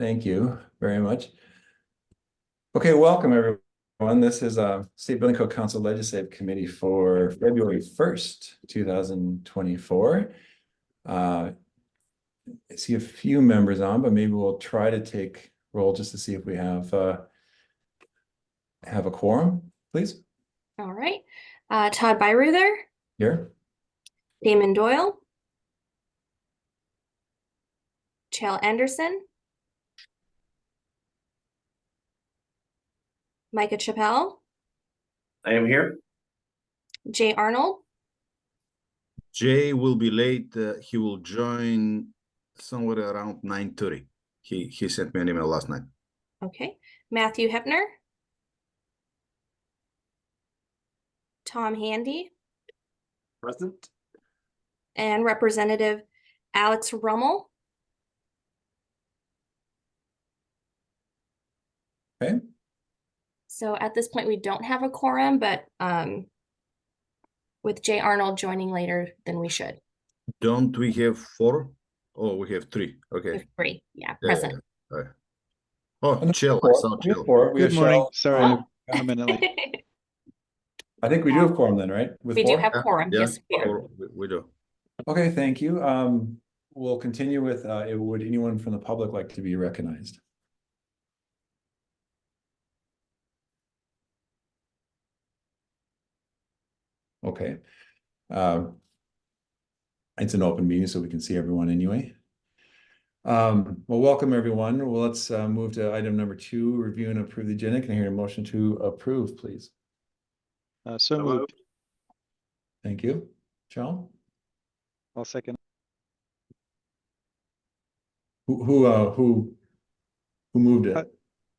Thank you very much. Okay, welcome everyone. This is State Building Code Council Legislative Committee for February 1st, 2024. I see a few members on, but maybe we'll try to take roll just to see if we have a quorum, please. All right. Todd Byruther, Here. Damon Doyle, Chell Anderson, Micah Chappelle, I am here. Jay Arnold, Jay will be late. He will join somewhere around 9:30. He sent me an email last night. okay, Matthew Hepner, Tom Handy, Present. and Representative Alex Rummel. Okay. So at this point, we don't have a quorum, but with Jay Arnold joining later than we should. Don't we have 4? Oh, we have 3. Okay. We have 3, yeah, Yeah, present. yeah. All right. Oh, Chill. I saw We have Chill. four. We have Good morning. Shell. Sorry, I'm a minute late. I think we do have quorum then, right? With We do four? have quorum, Yeah, yes, we do. 4, we do. Okay, thank you. We'll continue with, would anyone from the public like to be recognized? Okay. It's an open meeting, so we can see everyone anyway. Well, welcome everyone. Well, let's move to item number 2, review and approve the agenda. Can I hear a motion to approve, please? So moved. Thank you. Joe? I'll second. Who moved it?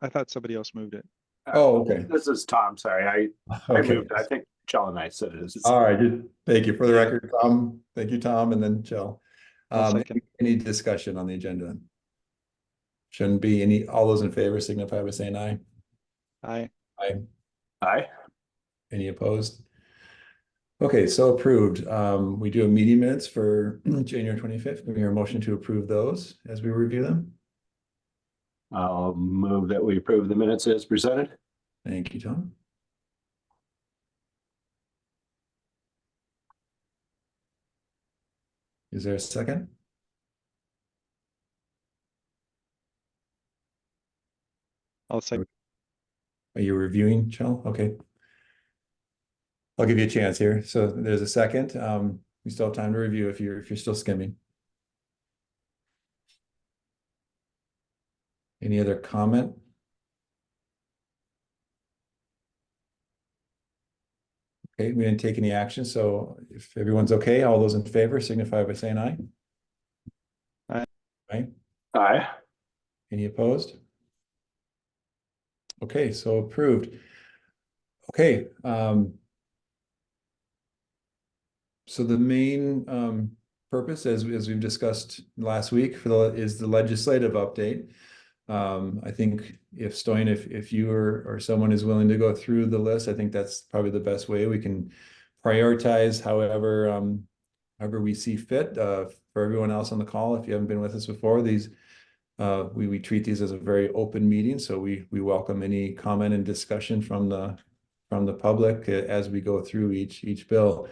I thought somebody else moved it. Oh, okay. This is Tom. Sorry, I Okay. moved. I think Chell and I said it is. All right. Thank you for the record, Tom. Thank you, Tom, and then Joe. Second. Any discussion on the agenda? Shouldn't be any. All those in favor signify by saying aye. Aye. Aye. Aye. Any opposed? Okay, so approved. We do have meeting minutes for January 25th. Can we hear a motion to approve those as we review them? I'll move that we approve the minutes as presented. Thank you, Tom. Is there a second? I'll second. Are you reviewing, Chell? Okay. I'll give you a chance here. So there's a second. We still have time to review if you're still skimming. Any other comment? Okay, we didn't take any action, so if everyone's okay, all those in favor signify by saying aye. Aye. Aye. Aye. Any opposed? Okay, so approved. Okay, so the main purpose, as we've discussed last week, is the legislative update. I think if Stoyan, if you or someone is willing to go through the list, I think that's probably the best way. We can prioritize however we see fit. For everyone else on the call, if you haven't been with us before, these we treat these as a very open meeting, so we welcome any comment and discussion from the public as we go through each bill.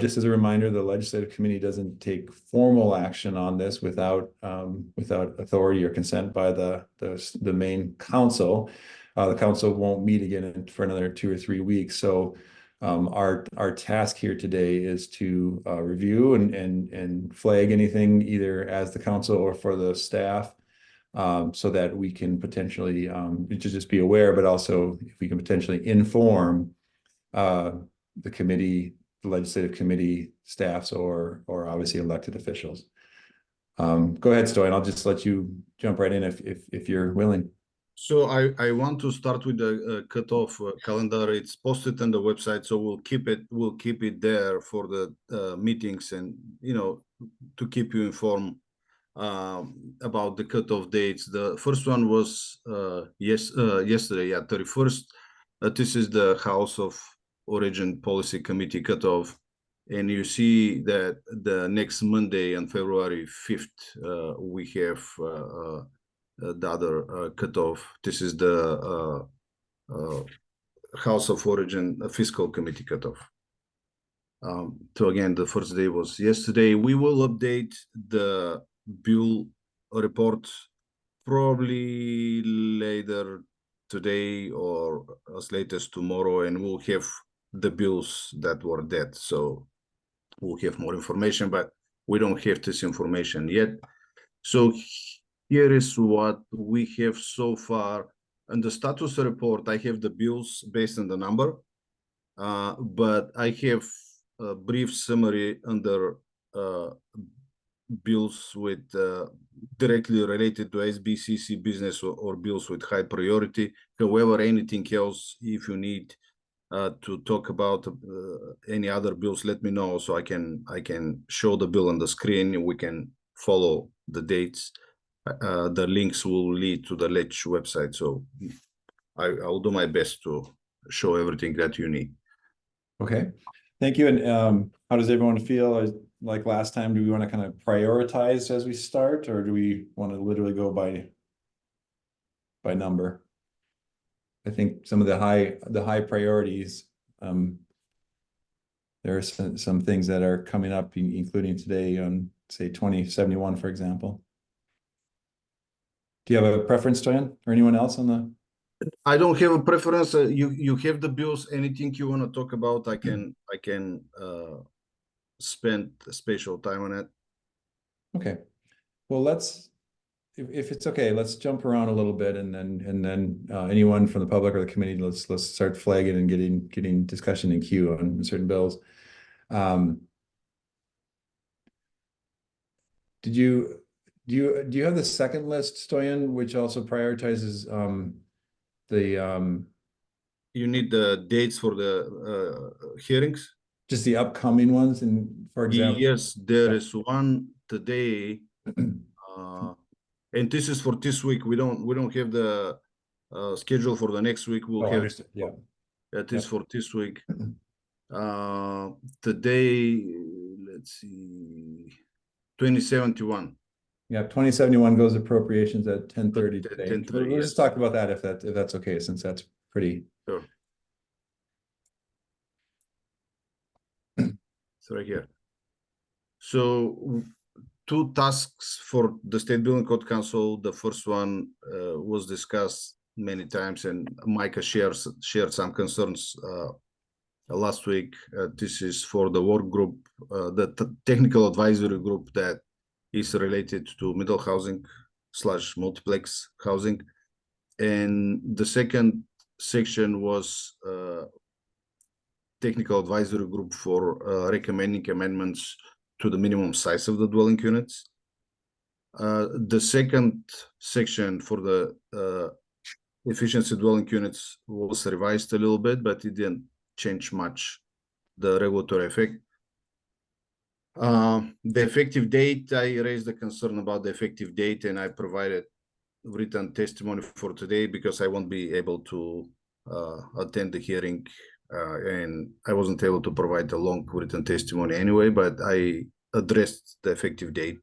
Just as a reminder, the legislative committee doesn't take formal action on this without authority or consent by the main council. The council won't meet again for another 2 or 3 weeks. So our task here today is to review and flag anything either as the council or for the staff, so that we can potentially just be aware, but also if we can potentially inform the committee, the legislative committee staffs, or obviously elected officials. Go ahead, Stoyan. I'll just let you jump right in if you're willing. So I want to start with the cutoff calendar. It's posted on the website, so we'll keep it there for the meetings, and to keep you informed about the cutoff dates. The first one was yesterday, 31st. This is the House of Origin Policy Committee cutoff, and you see that the next Monday on February 5th we have the other cutoff. This is the House of Origin Fiscal Committee cutoff. So again, the first day was yesterday. We will update the bill report probably later today or as late as tomorrow, and we'll have the bills that were dead. So we'll have more information, but we don't have this information yet. So here is what we have so far. On the status report, I have the bills based on the number, but I have a brief summary under bills with directly related to SBCC business or bills with high priority. However, anything else, if you need to talk about any other bills, let me know so I can show the bill on the screen. We can follow the dates. The links will lead to the Lech website, so I'll do my best to show everything that you need. Okay, thank you. And how does everyone feel? Like last time, do we want to kind of prioritize as we start, or do we want to literally go by number? I think some of the high priorities, there are some things that are coming up, including today on, say, 2071, for example. Do you have a preference, Stoyan, or anyone else on the? I don't have a preference. You have the bills. Anything you want to talk about, I can spend special time on it. Okay, well, if it's okay, let's jump around a little bit, and then anyone from the public or the committee, let's start flagging and getting discussion in queue on certain bills. Do you have the second list, Stoyan, which also prioritizes the You need the dates for the hearings? just the upcoming ones, and for example? Yes, there is one today, and this is for this week. We don't have the schedule for the next week. We'll Oh, have understood. Yeah. that is for this week. Today, let's see, 2071. Yeah, 2071 goes appropriations at 10:30 today. 10:30, We'll yes. just talk about that if that's okay, since that's pretty. Sure. It's right here. So two tasks for the State Building Code Council. The first one was discussed many times, and Micah shared some concerns last week. This is for the work group, the technical advisory group that is related to middle housing / multiplex housing. And the second section was technical advisory group for recommending amendments to the minimum size of the dwelling units. The second section for the efficiency dwelling units was revised a little bit, but it didn't change much the regulatory effect. The effective date, I raised the concern about the effective date, and I provided written testimony for today because I won't be able to attend the hearing, and I wasn't able to provide a long written testimony anyway, but I addressed the effective date.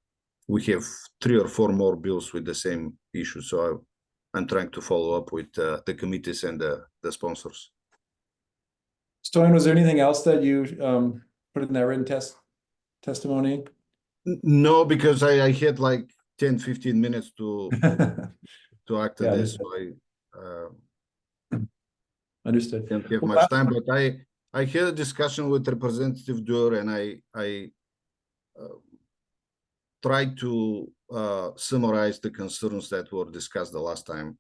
We have 3 or 4 more bills with the same issue, so I'm trying to follow up with the committees and the sponsors. Stoyan, was there anything else that you put in that written testimony? No, because I had like 10-15 minutes to act on Yeah, this, so I understood. didn't have Well, much time, but I had a discussion with Representative Duer, and I tried to summarize the concerns that were discussed the last time.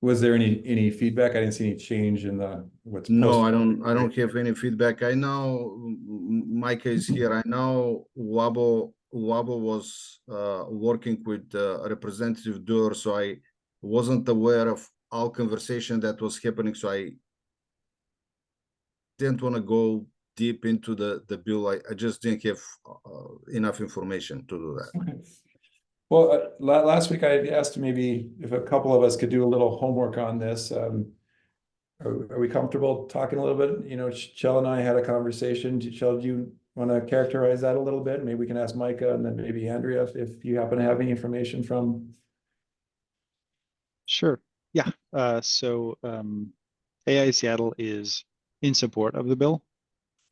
Was there any feedback? I didn't see any change in what's No, posted. I don't have any feedback. I know Micah is here. I know Wabo was working with Representative Duer, so I wasn't aware of all conversation that was happening, so I didn't want to go deep into the bill. I just didn't have enough information to do that. Okay. Well, last week I asked maybe if a couple of us could do a little homework on this. Are we comfortable talking a little bit? You know, Chell and I had a conversation. Chell, do want to characterize that a little bit? Maybe we can ask Micah and then maybe Andrea if you happen to have any information from. Sure. Yeah. AI Seattle is in support of the bill.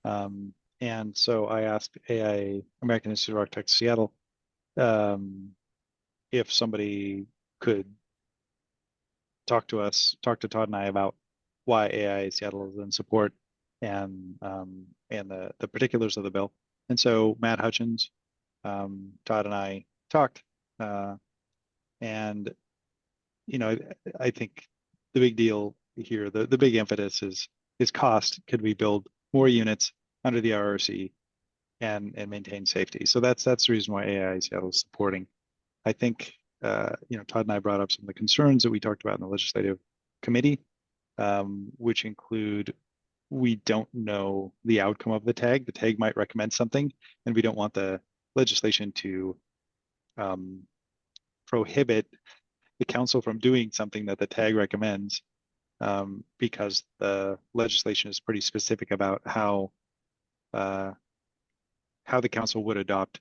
And so I asked AI, American Institute of Architects Seattle, if somebody could talk to Todd and I about why AI Seattle is in support and the particulars of the bill. And so Matt Hutchins, Todd and I talked, and I think the big deal here, the big impetus is cost. Could we build more units under the IRC and maintain safety? So that's the reason why AI Seattle is supporting. I think Todd and I brought up some of the concerns that we talked about in the legislative committee, which include we don't know the outcome of the tag. The tag might recommend something, and we don't want the legislation to prohibit the council from doing something that the tag recommends, because the legislation is pretty specific about how the council would adopt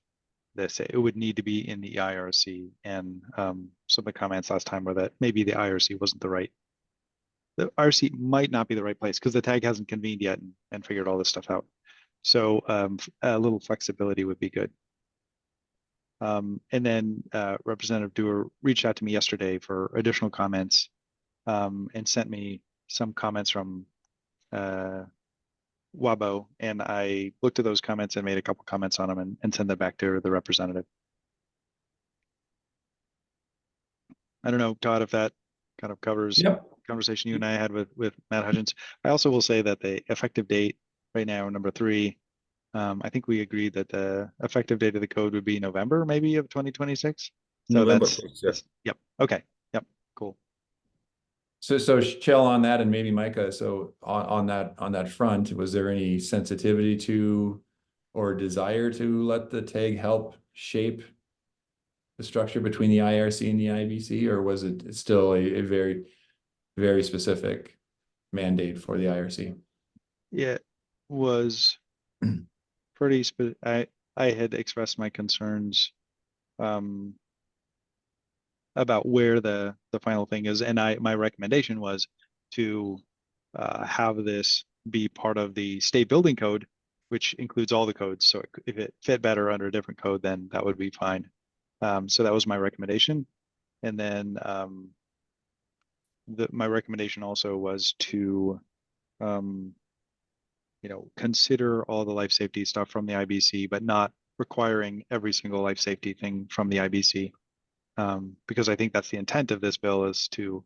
this. It would need to be in the IRC, and some of the comments last time were that maybe the IRC might not be the right place because the tag hasn't convened yet and figured all this stuff out. So a little flexibility would be good. And then Representative Dewar reached out to me yesterday for additional comments, and sent me some comments from WABO, and I looked at those comments and made a couple comments on them and sent them back to the representative. I don't know, Todd, if that kind of covers Yep. conversation you and I had with Matt Hutchins. I also will say that the effective date right now, number 3, I think we agreed that the effective date of the code would be November, maybe, of 2026. So November that's 1st, yeah. yep. Okay. Yep. Cool. So Shell on that, and maybe Micah, so on that front, was there any sensitivity to or desire to let the tag help shape the structure between the IRC and the IBC, or was it still a very, very specific mandate for the IRC? It was pretty I had expressed my concerns about where the final thing is, and my recommendation was to have this be part of the state building code, which includes all the codes. So if it fit better under a different code, then that would be fine. So that was my recommendation. And then my recommendation also was to consider all the life safety stuff from the IBC, but not requiring every single life safety thing from the IBC. Because I think that's the intent of this bill, is to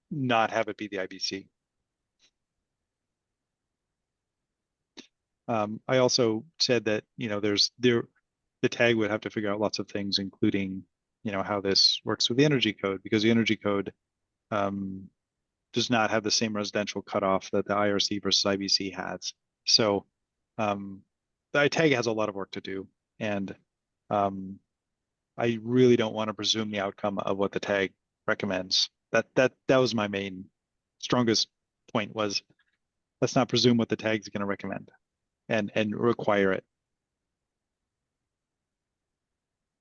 not have it be the IBC. I also said that the tag would have to figure out lots of things, including how this works with the energy code, because the energy code does not have the same residential cutoff that the IRC versus IBC has. So the tag has a lot of work to do, and I really don't want to presume the outcome of what the tag recommends. That was my main strongest point, was let's not presume what the tag is going to recommend and require it.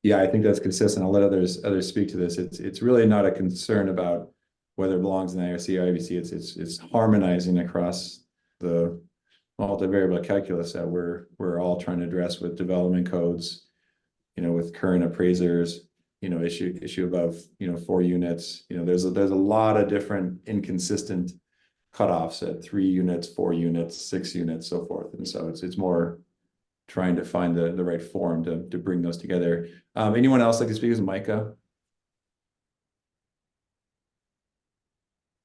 Yeah, I think that's consistent. I'll let others speak to this. It's really not a concern about whether it belongs in the IRC or IBC. It's harmonizing across the multivariable calculus that we're all trying to address with development codes, with current appraisers, issue above 4 units. There's a lot of different inconsistent cutoffs at 3 units, 4 units, 6 units, so forth. And so it's more trying to find the right form to bring those together. Anyone else like to speak? Is Micah?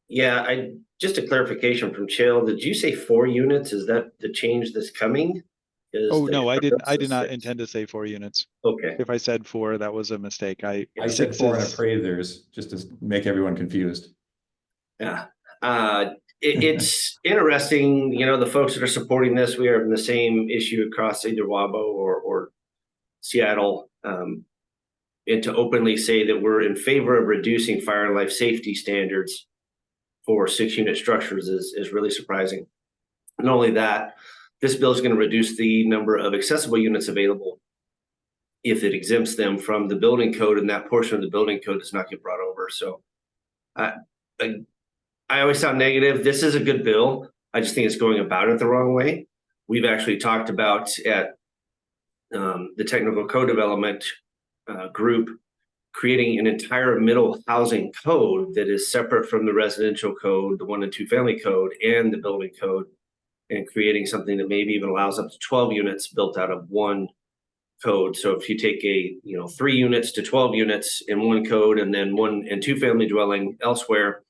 Yeah, just a clarification from Chael. Did you say 4 units? Is that the change that's coming? Oh, no, I did not intend to say 4 units. Okay. If I said 4, that was a mistake. I said 4 in appraisers, just to make everyone confused. Yeah. It's interesting, the folks that are supporting this, we are in the same issue across either WABO or Seattle, and to openly say that we're in favor of reducing fire and life safety standards for 6-unit structures is really surprising. Not only that, this bill is going to reduce the number of accessible units available if it exempts them from the building code, and that portion of the building code does not get brought over. So I always sound negative. This is a good bill. I just think it's going about it the wrong way. We've actually talked about at the technical code development group creating an entire middle housing code that is separate from the residential code, the 1 and 2 family code, and the building code, and creating something that maybe even allows up to 12 units built out of one code. So if you take 3 units to 12 units in one code, and then 1 and 2 family dwelling elsewhere,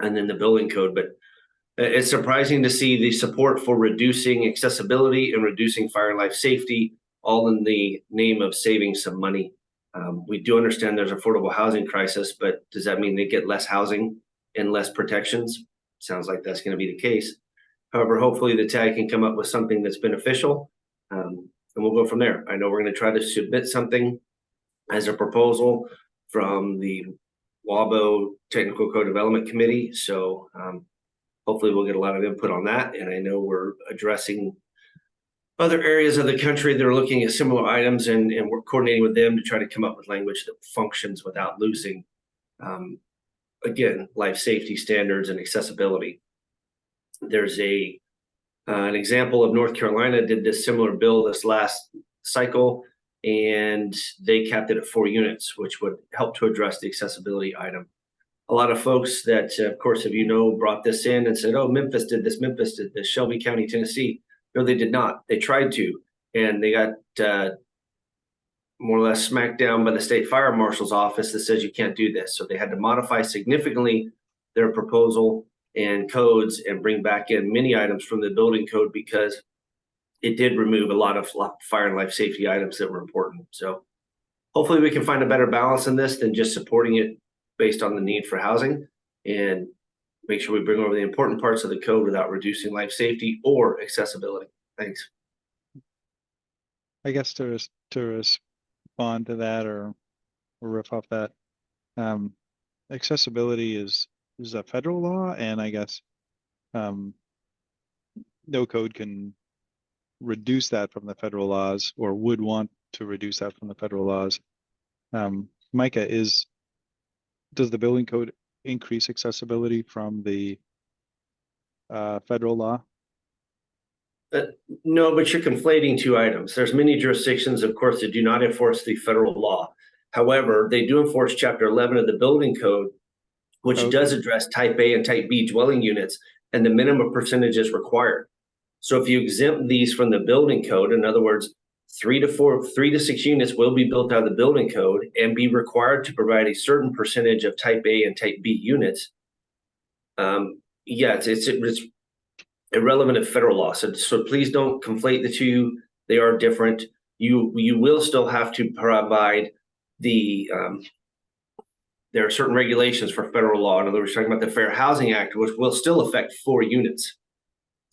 and then the building code. But it's surprising to see the support for reducing accessibility and reducing fire and life safety, all in the name of saving some money. We do understand there's affordable housing crisis, but does that mean they get less housing and less protections? Sounds like that's going to be the case. However, hopefully the TAG can come up with something that's beneficial, and we'll go from there. I know we're going to try to submit something as a proposal from the WABO Technical Code Development Committee. So hopefully we'll get a lot of input on that. And I know we're addressing other areas of the country that are looking at similar items, and we're coordinating with them to try to come up with language that functions without losing, again, life safety standards and accessibility. There's an example of North Carolina did this similar bill this last cycle, and they capped it at 4 units, which would help to address the accessibility item. A lot of folks that, of course, brought this in and said, oh, Memphis did this, Shelby County, Tennessee. No, they did not. They tried to, and they got more or less smacked down by the state fire marshal's office that says you can't do this. So they had to modify significantly their proposal and codes and bring back in many items from the building code, because it did remove a lot of fire and life safety items that were important. So hopefully we can find a better balance in this than just supporting it based on the need for housing, and make sure we bring over the important parts of the code without reducing life safety or accessibility. Thanks. I guess to respond to that or riff off that, accessibility is a federal law, and I guess no code can reduce that from the federal laws, or would want to reduce that from the federal laws. Micah, does the building code increase accessibility from the federal law? No, but you're conflating 2 items. There's many jurisdictions, of course, that do not enforce the federal law. However, they do enforce Chapter 11 of the building code, which does address type A and type B dwelling units, and the minimum percentage is required. So if you exempt these from the building code, in other words, 3 to 6 units will be built out of the building code and be required to provide a certain percentage of type A and type B units. It's irrelevant of federal law. So please don't conflate the 2. They are different. You will still have to provide the there are certain regulations for federal law. In other words, talking about the Fair Housing Act, which will still affect 4 units.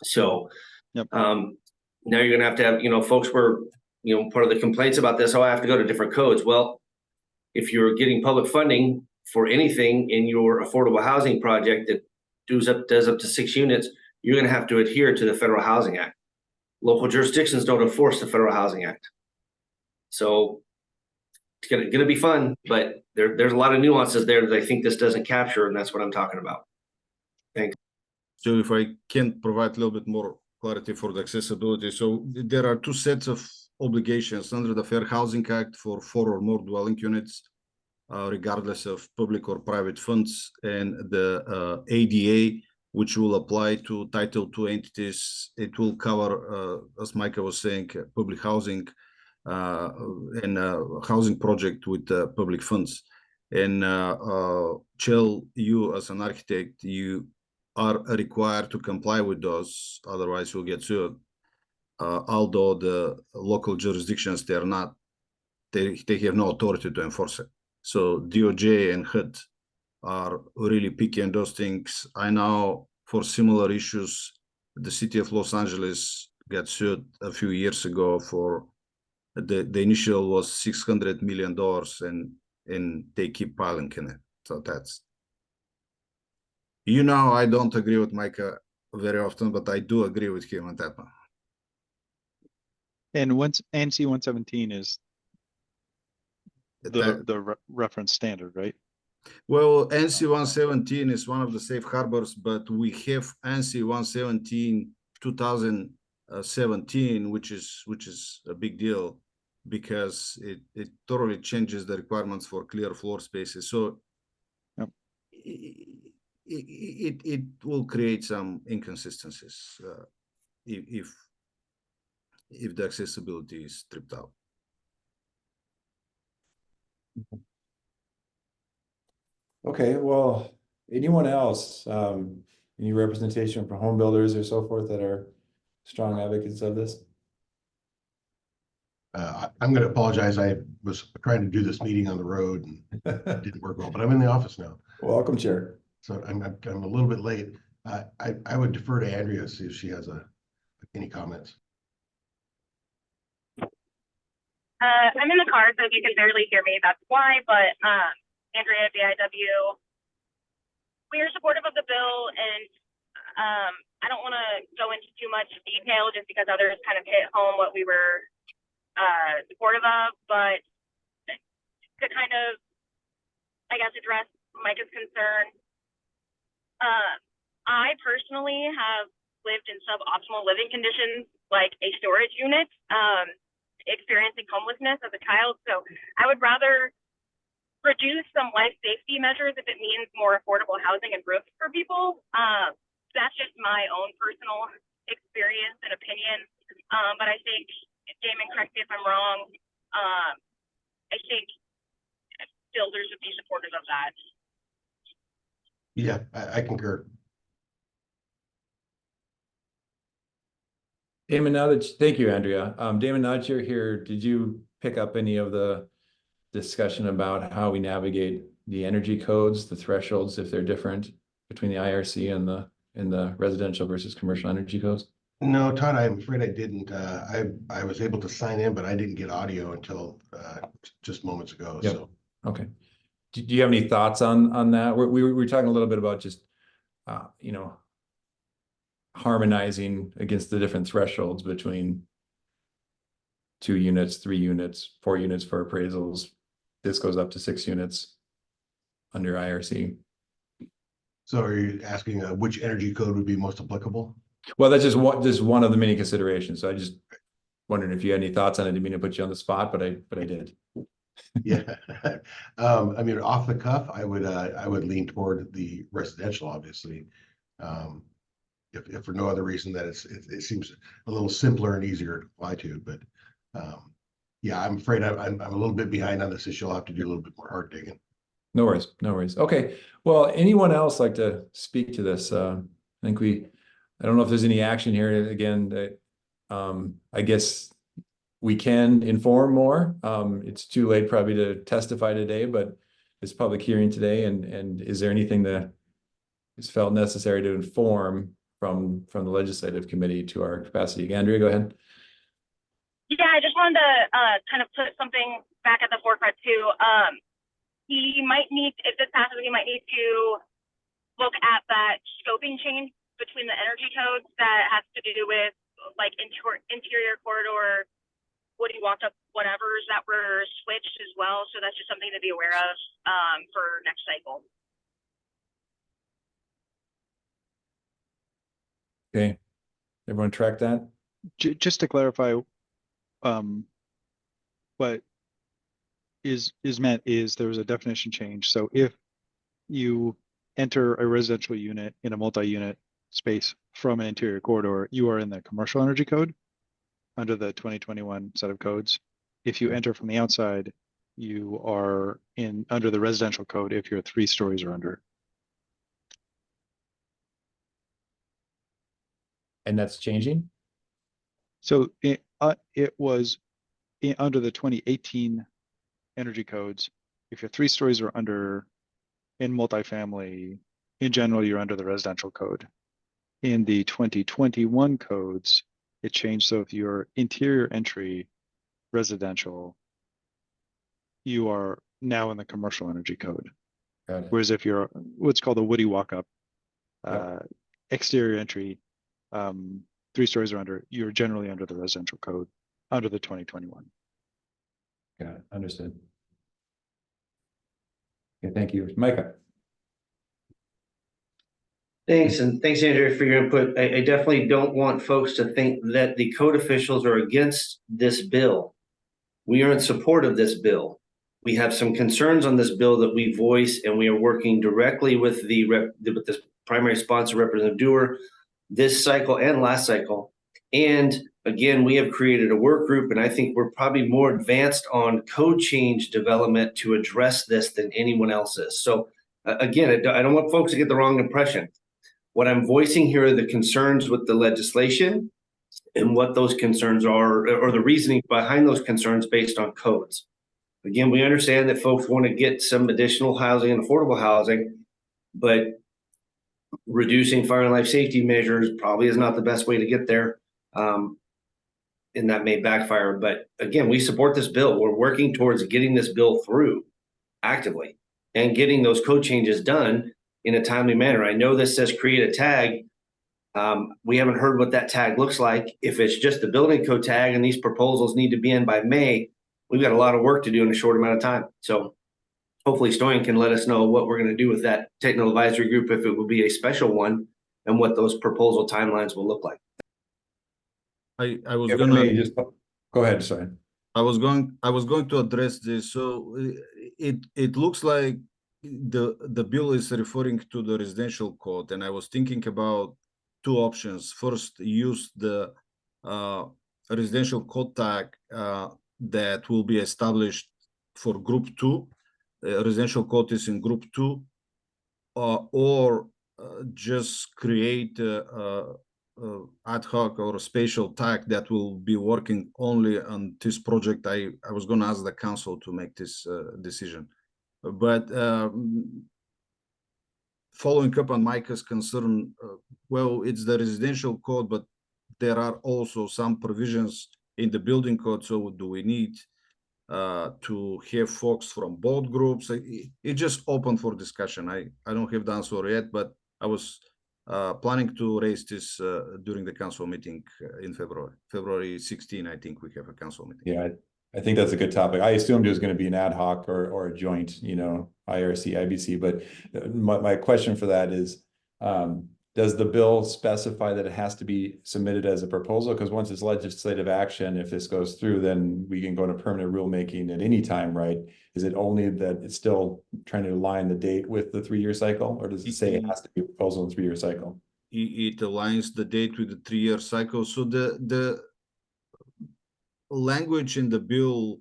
So yep. Now you're going to have, folks were, part of the complaints about this, I have to go to different codes. Well, if you're getting public funding for anything in your affordable housing project that does up to 6 units, you're going to have to adhere to the Federal Housing Act. Local jurisdictions don't enforce the Federal Housing Act. So it's going to be fun, but there's a lot of nuances there that I think this doesn't capture, and that's what I'm talking about. Thanks. So if I can provide a little bit more clarity for the accessibility. So there are 2 sets of obligations under the Fair Housing Act for 4 or more dwelling units, regardless of public or private funds, and the ADA, which will apply to Title II entities. It will cover, as Micah was saying, public housing and housing project with public funds. And Chell, you as an architect, you are required to comply with those, otherwise you'll get sued. Although the local jurisdictions, they have no authority to enforce it. So DOJ and HUD are really picky on those things. I know for similar issues, the city of Los Angeles got sued a few years ago for the initial was $600 million, and they keep piling in it. So that's, I don't agree with Micah very often, but I do agree with him on that one. And once ANSI 117 is That- the reference standard, right? Well, ANSI 117 is one of the safe harbors, but we have ANSI 117 2017, which is a big deal because it totally changes the requirements for clear floor spaces. So Yep. it will create some inconsistencies if the accessibility is stripped out. Okay, well, anyone else, any representation from home builders or so forth that are strong advocates of this? I'm going to apologize. I was trying to do this meeting on the road and it didn't work well, but I'm in the office now. Welcome, Chair. So I'm a little bit late. I would defer to Andrea, see if she has any comments. I'm in the car, so if you can barely hear me, that's why. But Andrea, BIW, we are supportive of the bill, and I don't want to go into too much detail just because others kind of hit home what we were supportive of. But to kind of, I guess, address Micah's concern, I personally have lived in suboptimal living conditions, like a storage unit. Experiencing homelessness as a child. So I would rather reduce some life safety measures if it means more affordable housing and roofs for people. That's just my own personal experience and opinion. But I think, Damon, correct me if I'm wrong, I think builders would be supportive of that. Yeah, I concur. Damon, thank you, Andrea. Damon, now that you're here, did you pick up any of the discussion about how we navigate the energy codes, the thresholds, if they're different between the IRC and the residential versus commercial energy codes? No, Todd, I'm afraid I didn't. I was able to sign in, but I didn't get audio until just moments ago. Yep. So Okay. Do you have any thoughts on that? We were talking a little bit about just harmonizing against the different thresholds between 2 units, 3 units, 4 units for appraisals. This goes up to 6 units under IRC. So are you asking which energy code would be most applicable? Well, that's just one of the many considerations. So I just wondered if you had any thoughts on it. I didn't mean to put you on the spot, but I did. Yeah. I mean, off the cuff, I would lean toward the residential, obviously. If for no other reason that it seems a little simpler and easier to apply to, but yeah, I'm afraid I'm a little bit behind on this issue. I'll have to do a little bit more hard digging. No worries, no worries. Okay, well, anyone else like to speak to this? I don't know if there's any action here. Again, that I guess we can inform more. It's too late probably to testify today, but it's public hearing today. And is there anything that is felt necessary to inform from the legislative committee to our capacity? Andrea, go ahead. Yeah, I just wanted to kind of put something back at the forefront too. He might need, if this passes, he might need to look at that scoping change between the energy codes that has to do with like interior corridor, woody walk up, whatevers that were switched as well. So that's just something to be aware of for next cycle. Okay, everyone track that? Just to clarify, what is meant is there was a definition change. So if you enter a residential unit in a multi-unit space from an interior corridor, you are in the commercial energy code under the 2021 set of codes. If you enter from the outside, you are under the residential code if you're 3 stories or under. And that's changing? So it was under the 2018 energy codes. If you're 3 stories or under in multifamily, in general, you're under the residential code. In the 2021 codes, it changed. So if you're interior entry residential, you are now in the commercial energy code. Got it. Whereas if you're what's called a woody walk-up, Yep. exterior entry, 3 stories or under, you're generally under the residential code. under the 2021. Got it, understood. Okay, thank you. Micah? Thanks, and thanks, Andrea, for your input. I definitely don't want folks to think that the code officials are against this bill. We are in support of this bill. We have some concerns on this bill that we voice, and we are working directly with with the primary sponsor, Representative Dewar, this cycle and last cycle. And again, we have created a work group, and I think we're probably more advanced on code change development to address this than anyone else is. So again, I don't want folks to get the wrong impression. What I'm voicing here are the concerns with the legislation and what those concerns are, or the reasoning behind those concerns based on codes. Again, we understand that folks want to get some additional housing and affordable housing, but reducing fire and life safety measures probably is not the best way to get there. And that may backfire. But again, we support this bill. We're working towards getting this bill through actively and getting those code changes done in a timely manner. I know this says create a tag. We haven't heard what that tag looks like. If it's just the building code tag and these proposals need to be in by May, we've got a lot of work to do in a short amount of time. So hopefully Stoyan can let us know what we're going to do with that technical advisory group, if it will be a special one, and what those proposal timelines will look like. I was Yeah, gonna let me just go ahead, sorry. I was going to address this. So it looks like the bill is referring to the residential code, and I was thinking about two options. First, use the residential code tag that will be established for group 2. Residential code is in group 2, or just create ad hoc or a spatial tag that will be working only on this project. I was going to ask the council to make this decision, but following up on Micah's concern, well, it's the residential code, but there are also some provisions in the building code. So do we need to have folks from both groups? It just open for discussion. I don't have the answer yet, but I was planning to raise this during the council meeting in February 16. I think we have a council meeting. Yeah, I think that's a good topic. I assumed it was going to be an ad hoc or a joint, IRC, IBC. But my question for that is, does the bill specify that it has to be submitted as a proposal? Because once it's legislative action, if this goes through, then we can go to permanent rulemaking at any time, right? Is it only that it's still trying to align the date with the 3-year cycle, or does it say it has to be a proposal in 3-year cycle? It aligns the date with the 3-year cycle. So the language in the bill,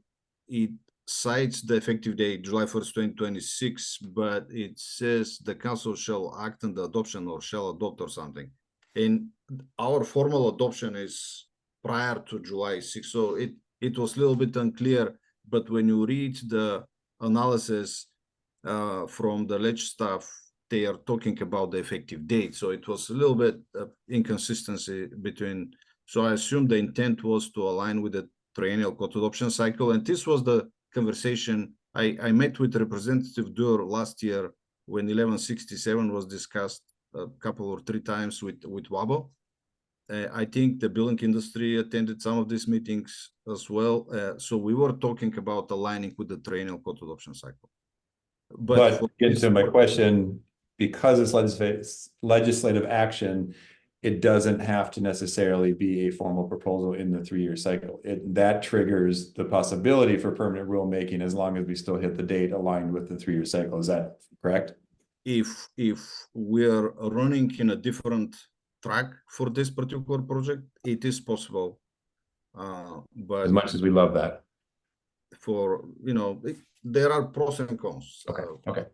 it cites the effective date, July 1st, 2026, but it says the council shall act on the adoption or shall adopt or something. And our formal adoption is prior to July 6th. So it was a little bit unclear, but when you read the analysis from the ledge staff, they are talking about the effective date. So it was a little bit inconsistency between. So I assume the intent was to align with the triennial code adoption cycle. And this was the conversation. I met with Representative Dewar last year when 1167 was discussed a couple or 3 times with WABO. I think the building industry attended some of these meetings as well. So we were talking about aligning with the triennial code adoption cycle. But getting to my question, because it's legislative action, it doesn't have to necessarily be a formal proposal in the 3-year cycle. That triggers the possibility for permanent rulemaking as long as we still hit the date aligned with the 3-year cycle. Is that correct? If we're running in a different track for this particular project, it is possible. But as much as we love that, for there are pros and cons. Okay.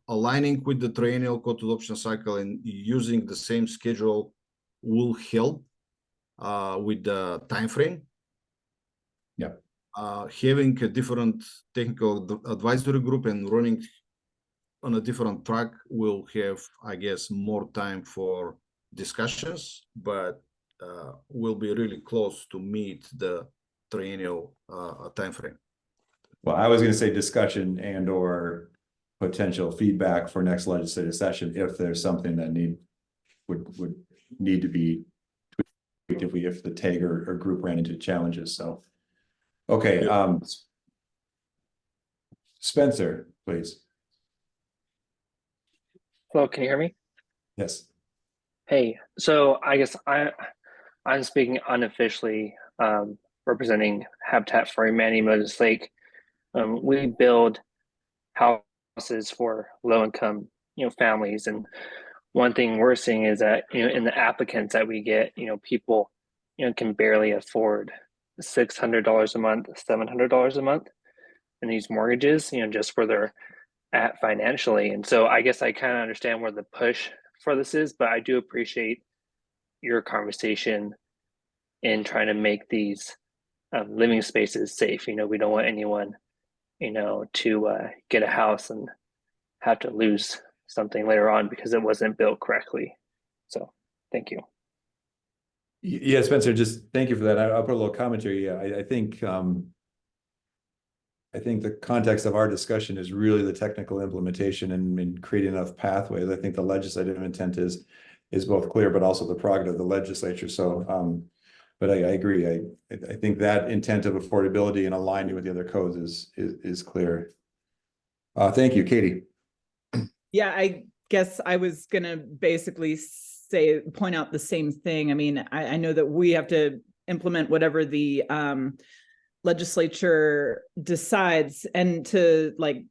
Aligning with the triennial code adoption cycle and using the same schedule will help with the time frame. Yeah. Having a different technical advisory group and running on a different track will have, I guess, more time for discussions, but will be really close to meet the triennial time frame. Well, I was going to say discussion and or potential feedback for next legislative session if there's something that would need to be tweaked if the tag or group ran into challenges. So Okay, Spencer, please. Hello, can you hear me? Yes. Hey, so I guess I'm speaking unofficially, representing Habitat for Humanity Moses Lake. We build houses for low-income, families, and one thing we're seeing is that, in the applicants that we get, people, can barely afford $600 a month, $700 a month in these mortgages, just where they're at financially. And so I guess I kind of understand where the push for this is, but I do appreciate your conversation in trying to make these living spaces safe. We don't want anyone, to get a house and have to lose something later on because it wasn't built correctly. So thank you. Yeah, Spencer, just thank you for that. I'll put a little commentary. Yeah, I think the context of our discussion is really the technical implementation and creating enough pathways. I think the legislative intent is both clear, but also the prerogative of the legislature. So, but I agree. I think that intent of affordability and aligning with the other codes is clear. Thank you, Katie. Yeah, I guess I was gonna basically point out the same thing. I mean, I know that we have to implement whatever the legislature decides, and to like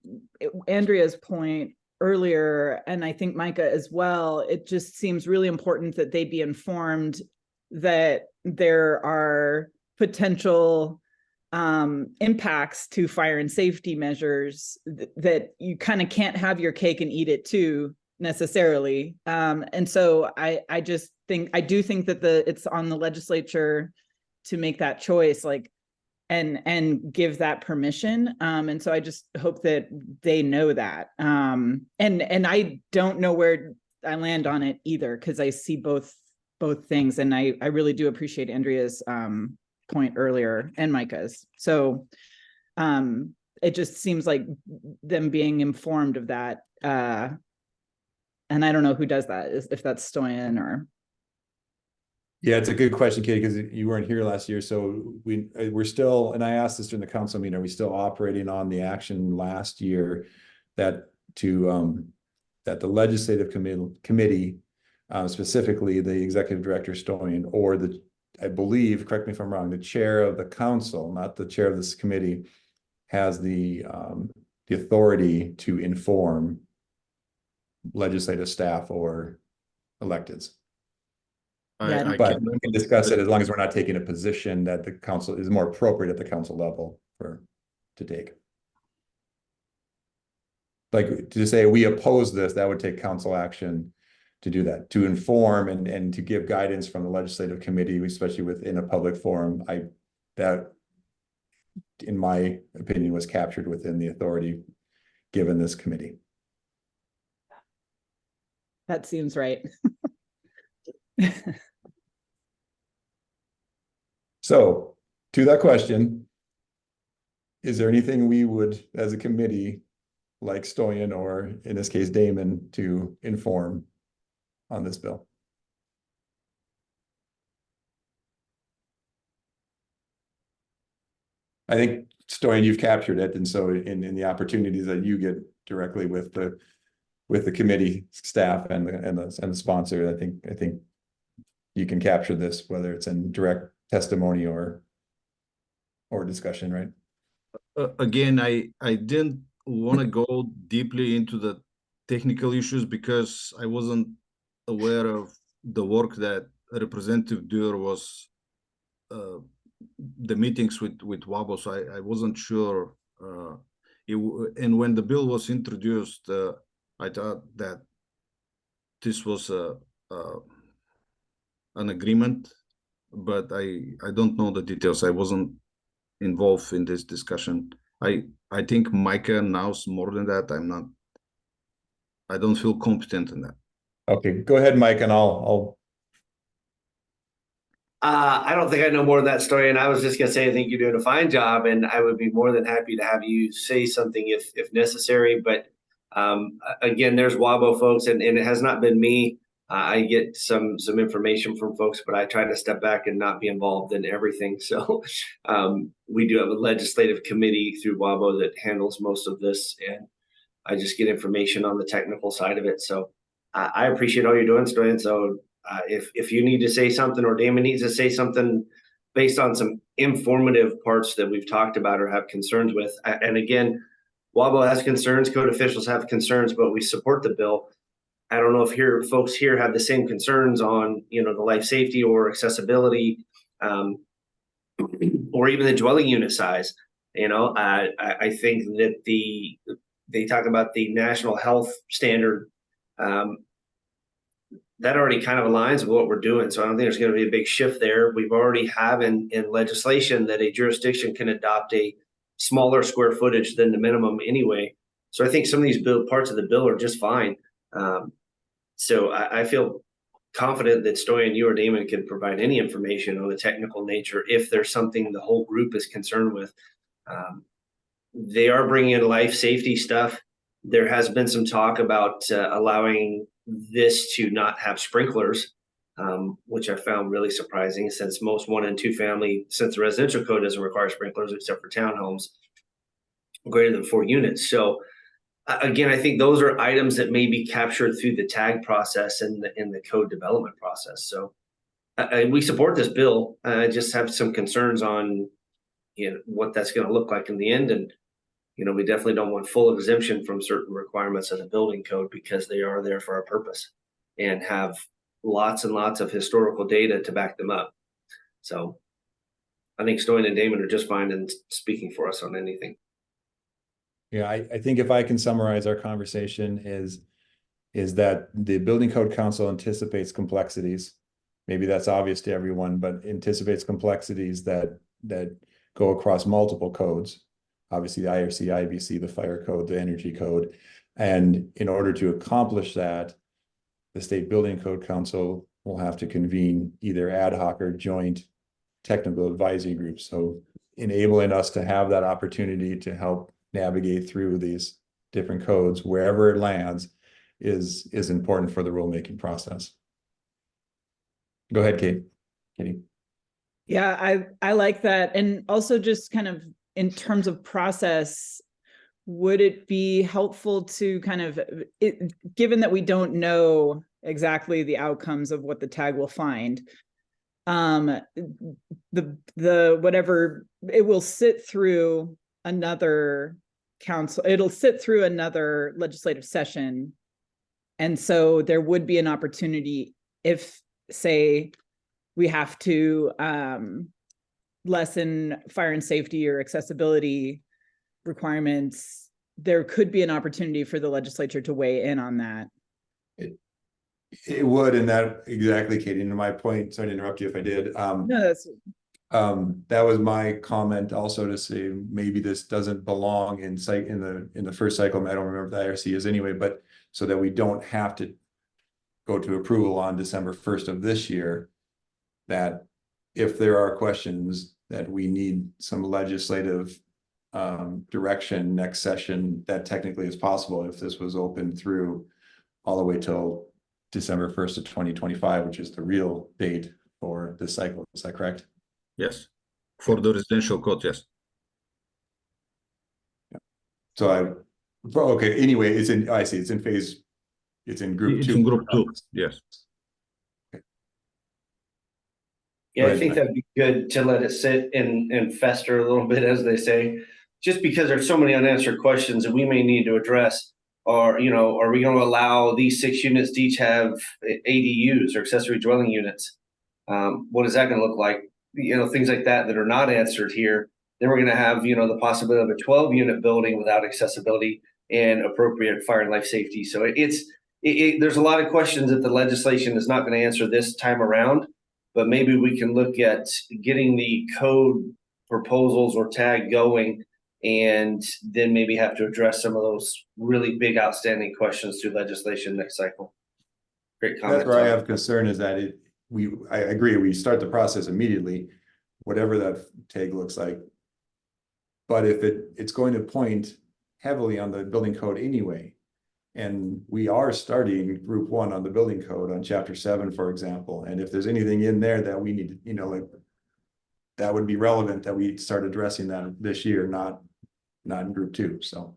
Andrea's point earlier, and I think Micah as well, it just seems really important that they be informed that there are potential impacts to fire and safety measures, that you kind of can't have your cake and eat it too necessarily. And so I just think, I do think that it's on the legislature to make that choice, like, and give that permission. And so I just hope that they know that. And I don't know where I land on it either, because I see both things. And I really do appreciate Andrea's point earlier and Micah's. So it just seems like them being informed of that. And I don't know who does that, if that's Stoyan or. Yeah, it's a good question, Katie, because you weren't here last year. So we're still, and I asked this during the council meeting, are we still operating on the action last year that the legislative committee, specifically the executive director Stoyan, or I believe, correct me if I'm wrong, the chair of the council, not the chair of this committee, has the authority to inform legislative staff or electeds. But we can discuss it as long as we're not taking a position that the council is more appropriate at the council level to take. Like to say we oppose this, that would take council action to do that, to inform and to give guidance from the legislative committee, especially within a public forum. That, in my opinion, was captured within the authority given this committee. That seems right. So, to that question, is there anything we would, as a committee, like Stoyan or in this case Damon, to inform on this bill? I think Stoyan, you've captured it, and so in the opportunities that you get directly with the committee staff and the sponsor, I think you can capture this, whether it's in direct testimony or discussion, right? Again, I didn't want to go deeply into the technical issues because I wasn't aware of the work that Representative Duer was the meetings with WABO, so I wasn't sure. And when the bill was introduced, I thought that this was an agreement, but I don't know the details. I wasn't involved in this discussion. I think Micah knows more than that. I don't feel competent in that. Okay, go ahead, Mike, and I'll I don't think I know more than that story, and I was just gonna say I think you're doing a fine job, and I would be more than happy to have you say something if necessary. But again, there's WABO folks, and it has not been me I get some information from folks, but I try to step back and not be involved in everything. So we do have a legislative committee through WABO that handles most of this, and I just get information on the technical side of it. So I appreciate all you're doing, Stoyan. So if you need to say something or Damon needs to say something based on some informative parts that we've talked about or have concerns with, and again, WABO has concerns, code officials have concerns, but we support the bill. I don't know if folks here have the same concerns on, the life safety or accessibility, or even the dwelling unit size. I think that they talk about the national health standard, that already kind of aligns with what we're doing. So I don't think there's going to be a big shift there. We've already have in legislation that a jurisdiction can adopt a smaller square footage than the minimum anyway. So I think some of these parts of the bill are just fine. So I feel confident that Stoyan, you or Damon can provide any information on the technical nature if there's something the whole group is concerned with. They are bringing in life safety stuff. There has been some talk about allowing this to not have sprinklers, which I found really surprising, since most 1 and 2 family, since the residential code doesn't require sprinklers except for townhomes greater than 4 units. So again, I think those are items that may be captured through the tag process and the code development process. So we support this bill. I just have some concerns on what that's going to look like in the end. And we definitely don't want full exemption from certain requirements of the building code, because they are there for a purpose and have lots and lots of historical data to back them up. So I think Stoyan and Damon are just fine in speaking for us on anything. Yeah, I think if I can summarize our conversation is that the Building Code Council anticipates complexities. Maybe that's obvious to everyone, but anticipates complexities that go across multiple codes. Obviously, the IRC, IBC, the fire code, the energy code. And in order to accomplish that, the State Building Code Council will have to convene either ad hoc or joint technical advisory groups. So enabling us to have that opportunity to help navigate through these different codes wherever it lands is important for the rulemaking process. Go ahead, Katie. Yeah, I like that. And also just kind of in terms of process, would it be helpful to kind of, given that we don't know exactly the outcomes of what the tag will find, the whatever, it will sit through another council, it'll sit through another legislative session. And so there would be an opportunity if, say, we have to lessen fire and safety or accessibility requirements, there could be an opportunity for the legislature to weigh in on that. It would, and that exactly, Katie, and my point, sorry to interrupt you if I did. No, that's that was my comment also, to say maybe this doesn't belong in the first cycle. I don't remember what the IRC is anyway, but so that we don't have to go to approval on December 1st of this year, that if there are questions that we need some legislative direction next session, that technically is possible if this was open through all the way till December 1st of 2025, which is the real date for this cycle. Is that correct? Yes, for the residential code, yes. Yeah. So okay, anyway, I see, it's in phase, it's in group It's 2. in group 2, yes. Yeah, I think that'd be good to let it sit and fester a little bit, as they say, just because there's so many unanswered questions that we may need to address. Or, are we going to allow these 6 units to each have ADUs or accessory dwelling units? What is that going to look like? Things like that are not answered here. Then we're going to have, the possibility of a 12-unit building without accessibility and appropriate fire and life safety. So there's a lot of questions that the legislation is not going to answer this time around. But maybe we can look at getting the code proposals or tag going, and then maybe have to address some of those really big outstanding questions through legislation next cycle. Great comment. That's where I have concern, is that I agree, we start the process immediately, whatever that tag looks like. But if it's going to point heavily on the building code anyway, And we are starting group 1 on the building code on chapter 7, for example. And if there's anything in there that we need to, you know, like that would be relevant that we start addressing that this year, not in group 2. So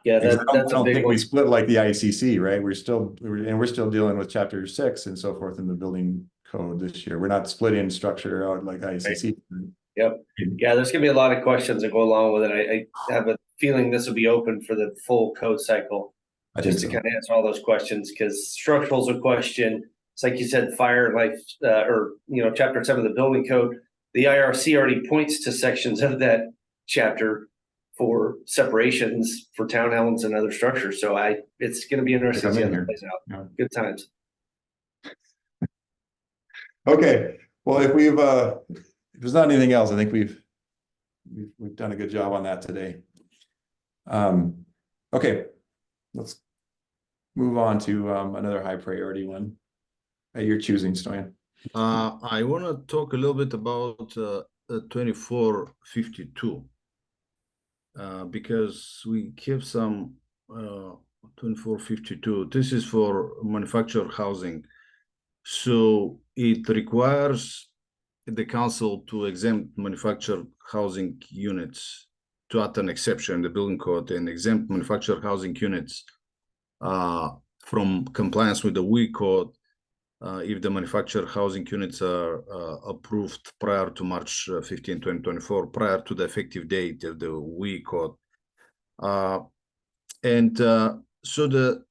Yeah, because I that's a don't big think one. we split like the ICC, right? We're still dealing with chapter 6 and so forth in the building code this year. We're not splitting structure out like ICC. Yep. Yeah, there's gonna be a lot of questions that go along with it. I have a feeling this will be open for the full code cycle. Just to kind of answer all those questions, because structural's a question. It's like you said, fire, life, or, you know, chapter 7 of the building code. The IRC already points to sections of that chapter for separations for townhomes and other structures. So it's going to be interesting to see how that plays out. Yeah. Good times. Okay. Well, if there's not anything else, I think we've done a good job on that today. Okay. Let's move on to another high priority one that you're choosing, Stoyan. I want to talk a little bit about 2452 because we have some 2452. This is for manufactured housing. So it requires the council to exempt manufactured housing units, to add an exception in the building code and exempt manufactured housing units from compliance with the WE code if the manufactured housing units are approved prior to March 15, 2024, prior to the effective date of the WE code. So the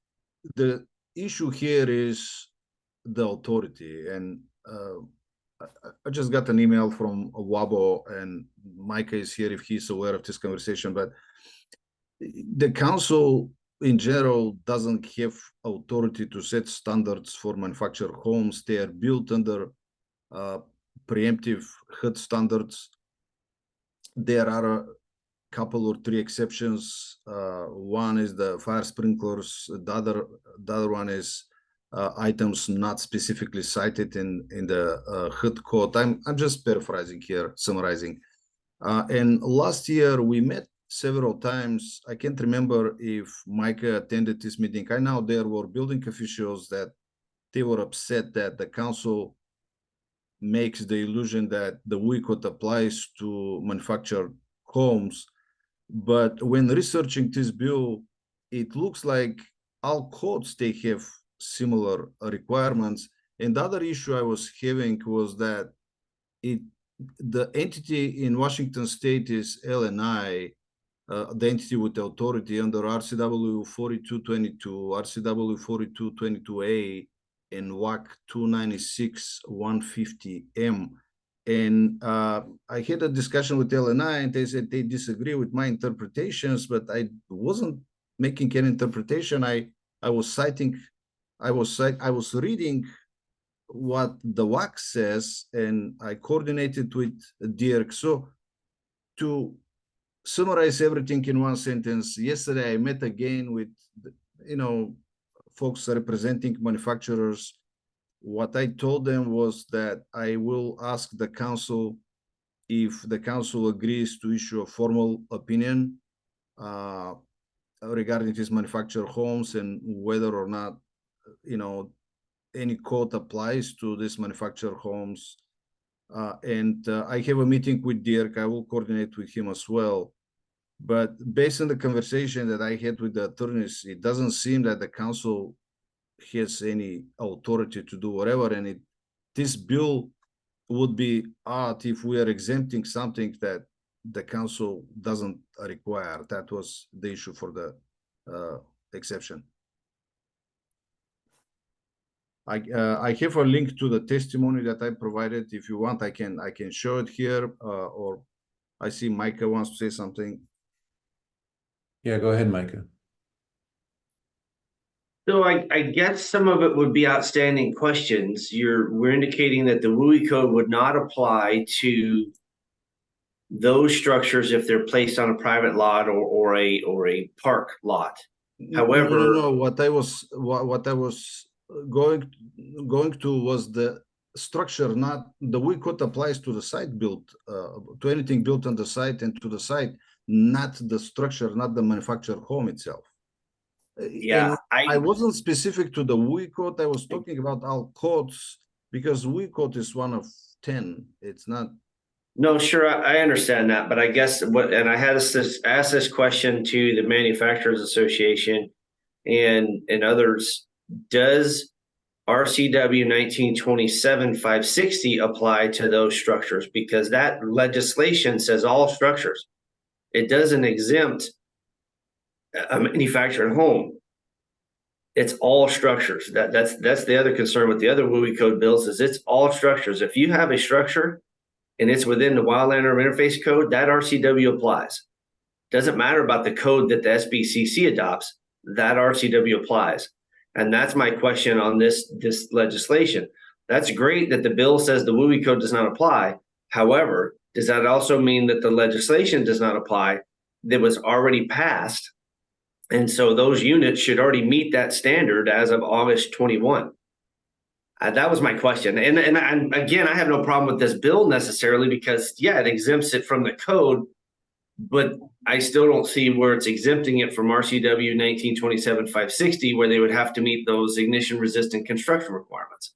issue here is the authority. And I just got an email from WABO, and Micah is here if he's aware of this conversation, but the council in general doesn't have authority to set standards for manufactured homes. They are built under preemptive HUD standards. There are a couple or 3 exceptions. One is the fire sprinklers. The other one is items not specifically cited in the HUD code. I'm just paraphrasing here, summarizing. And last year we met several times. I can't remember if Micah attended this meeting. I know there were building officials that they were upset that the council makes the illusion that the WE code applies to manufactured homes. But when researching this bill, it looks like all codes, they have similar requirements. And the other issue I was having was that the entity in Washington State is LNI, the entity with the authority under RCW 4222, RCW 4222A, and WAC 296-150M. And I had a discussion with LNI, and they said they disagree with my interpretations, but I wasn't making any interpretation. I was reading what the WAC says, and I coordinated with Dirk. So to summarize everything in one sentence, yesterday I met again with, folks representing manufacturers. What I told them was that I will ask the council if the council agrees to issue a formal opinion regarding these manufactured homes and whether or not, any code applies to these manufactured homes. I have a meeting with Dirk. I will coordinate with him as well. But based on the conversation that I had with the attorneys, it doesn't seem that the council has any authority to do whatever. And this bill would be odd if we are exempting something that the council doesn't require. That was the issue for the exception. I have a link to the testimony that I provided. If you want, I can show it here. Or I see Micah wants to say something. Yeah, go ahead, Micah. So I guess some of it would be outstanding questions. We're indicating that the WUI code would not apply to those structures if they're placed on a private lot or a park lot. However, no. What I was going to was the structure, not the WUI code applies to the site built, to anything built on the site and to the site, not the structure, not the manufactured home itself. Yeah, I wasn't specific to the WUI code. I was talking about all codes because WUI code is one of 10. It's not. No, sure, I understand that, but I guess and I had asked this question to the Manufacturers Association and others. Does RCW 1927-560 apply to those structures? Because that legislation says all structures. It doesn't exempt a manufactured home. It's all structures. That's the other concern with the other WUI code bills is it's all structures. If you have a structure and it's within the wildland urban interface code, that RCW applies. Doesn't matter about the code that the SBCC adopts, that RCW applies. And that's my question on this legislation. That's great that the bill says the WUI code does not apply. However, does that also mean that the legislation does not apply that was already passed? And so those units should already meet that standard as of August 21. That was my question. And again, I have no problem with this bill necessarily because, yeah, it exempts it from the code, but I still don't see where it's exempting it from RCW 1927-560, where they would have to meet those ignition resistant construction requirements.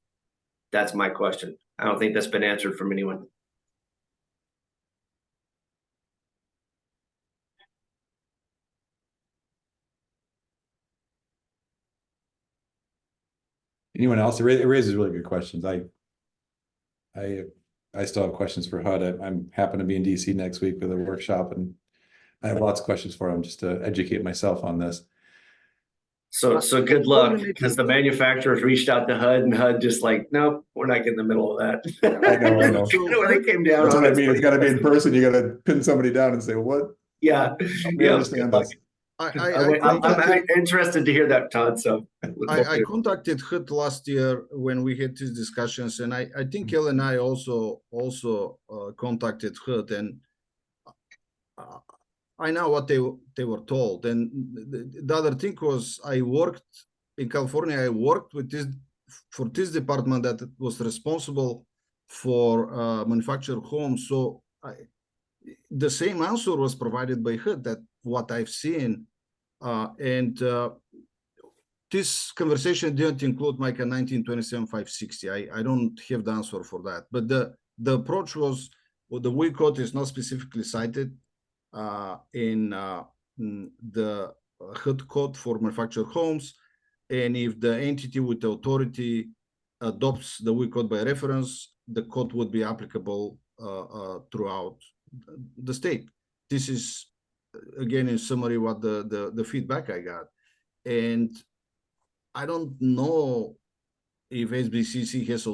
That's my question. I don't think that's been answered from anyone. Anyone else? It raises really good questions. I still have questions for HUD. I'm happen to be in DC next week with a workshop, and I have lots of questions for them just to educate myself on this. So good luck, because the manufacturers reached out to HUD, and HUD just like, nope, we're not getting in the middle of that. I know. When they came down, That's what I mean. It's got to be in person. You got to pin somebody down and say, "What?" Yeah, We understand this. I'm interested to hear that, Todd. So I contacted HUD last year when we had these discussions, and I think Kel and I also contacted HUD, and I know what they were told. And the other thing was, I worked in California. I worked with this department that was responsible for manufactured homes. So the same answer was provided by HUD that what I've seen, and this conversation didn't include Micah 1927-560. I don't have the answer for that, but the approach was, well, the WUI code is not specifically cited in the HUD code for manufactured homes, and if the entity with the authority adopts the WUI code by reference, the code would be applicable throughout the state. This is, again, in summary, what the feedback I got. And I don't know if SBCC has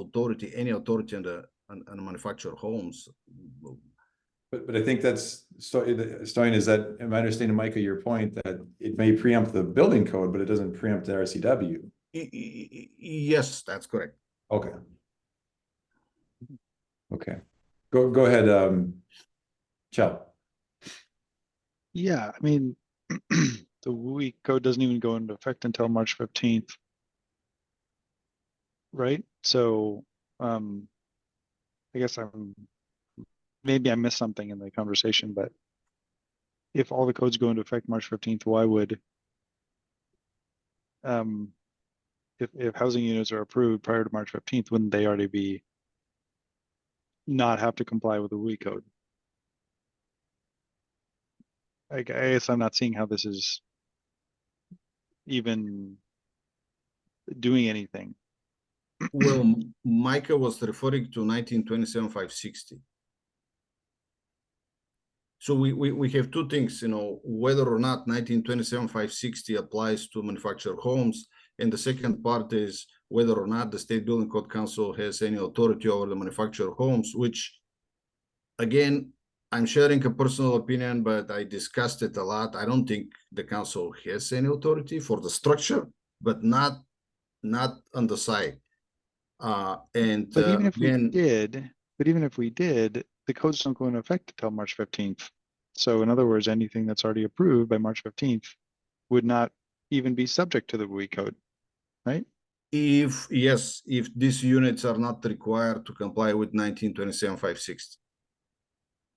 any authority on the manufactured homes. But I think that's Stein, is that, am I understanding, Micah, your point that it may preempt the building code, but it doesn't preempt the RCW? Yes, that's correct. Okay. Go ahead, Chell. Yeah, I mean, the WUI code doesn't even go into effect until March 15th. Right? So I guess maybe I missed something in the conversation, but if all the codes go into effect March 15th, why would if housing units are approved prior to March 15th, wouldn't they already be not have to comply with the WUI code? I guess I'm not seeing how this is even doing anything. Well, Micah was referring to 1927-560. So we have two things, whether or not 1927-560 applies to manufactured homes, and the second part is whether or not the State Building Code Council has any authority over the manufactured homes, which, again, I'm sharing a personal opinion, but I discussed it a lot. I don't think the council has any authority for the structure, but not on the site. But even if we did, the codes don't go into effect until March 15th. So in other words, anything that's already approved by March 15th would not even be subject to the WUI code, right? If these units are not required to comply with 1927-560,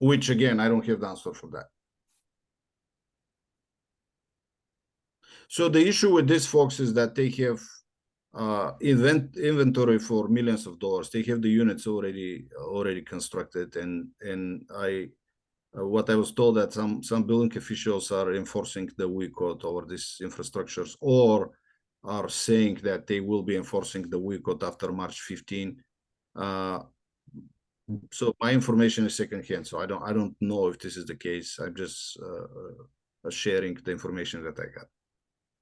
which again, I don't have the answer for that. So the issue with these folks is that they have inventory for millions of dollars. They have the units already constructed, and what I was told that some building officials are enforcing the WE code over these infrastructures, or are saying that they will be enforcing the WE code after March 15. So my information is secondhand, so I don't know if this is the case. I'm just sharing the information that I got.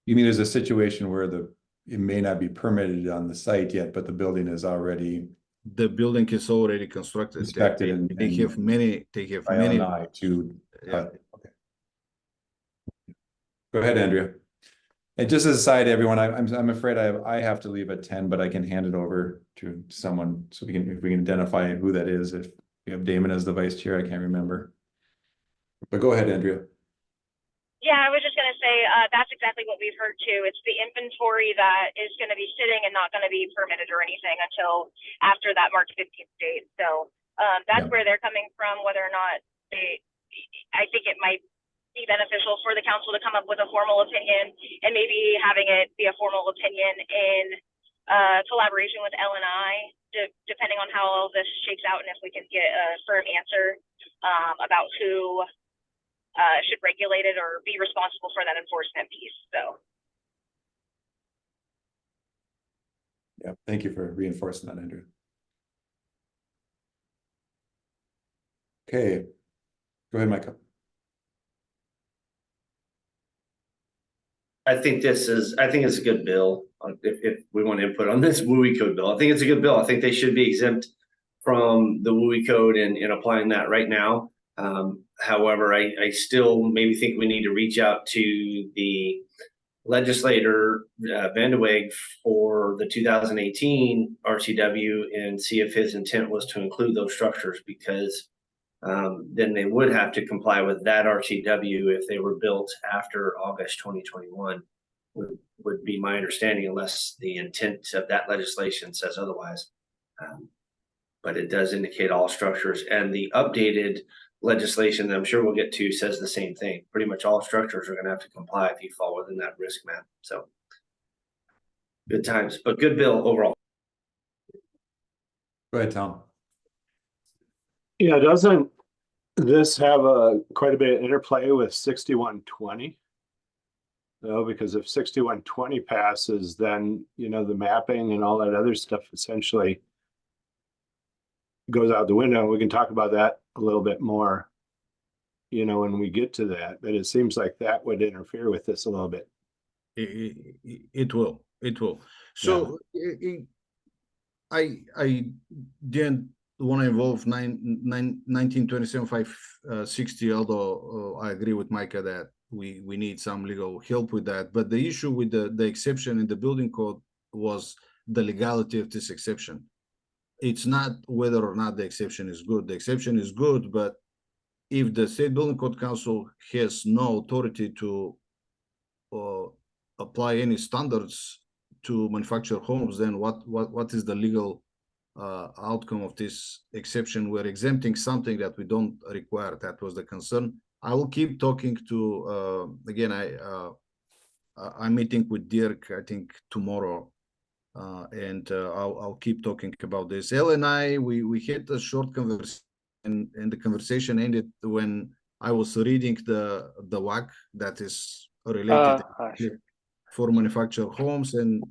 You mean there's a situation where it may not be permitted on the site yet, but the building is already The building is already constructed. inspected They have many. They have by many. LNI to. Yeah. Okay. Go ahead, Andrea. And just as a side, everyone, I'm afraid I have to leave at 10, but I can hand it over to someone so if we can identify who that is. If we have Damon as the vice chair, I can't remember. But go ahead, Andrea. Yeah, I was just going to say that's exactly what we've heard too. It's the inventory that is going to be sitting and not going to be permitted or anything until after that March 15th date. So that's where they're coming from. Whether or not I think it might be beneficial for the council to come up with a formal opinion, and maybe having it be a formal opinion in collaboration with LNI, depending on how all this shakes out, and if we can get a firm answer about who should regulate it or be responsible for that enforcement piece. So Yeah, thank you for reinforcing that, Andrew. Okay, go ahead, Micah. I think it's a good bill. If we want input on this WUI code bill, I think it's a good bill. I think they should be exempt from the WUI code and applying that right now. However, I still maybe think we need to reach out to the legislator, Van de Weg, for the 2018 RCW and see if his intent was to include those structures, because then they would have to comply with that RCW if they were built after August 2021, would be my understanding, unless the intent of that legislation says otherwise. But it does indicate all structures, and the updated legislation that I'm sure we'll get to says the same thing. Pretty much all structures are going to have to comply if you fall within that risk map. So good times, but good bill overall. Go ahead, Tom. Yeah, doesn't this have quite a bit of interplay with 6120? No, because if 6120 passes, then the mapping and all that other stuff essentially goes out the window. We can talk about that a little bit more, when we get to that. But it seems like that would interfere with this a little bit. It will. So I didn't want to involve 1927-560, although I agree with Micah that we need some legal help with that. But the issue with the exception in the building code was the legality of this exception. It's not whether or not the exception is good. The exception is good, but if the State Building Code Council has no authority to apply any standards to manufactured homes, then what is the legal outcome of this exception? We're exempting something that we don't require. That was the concern. I will keep talking to again. I'm meeting with Dirk, I think, tomorrow. And I'll keep talking about this. LNI, we had a short conversation, and the conversation ended when I was reading the WAC that is related for manufactured homes, and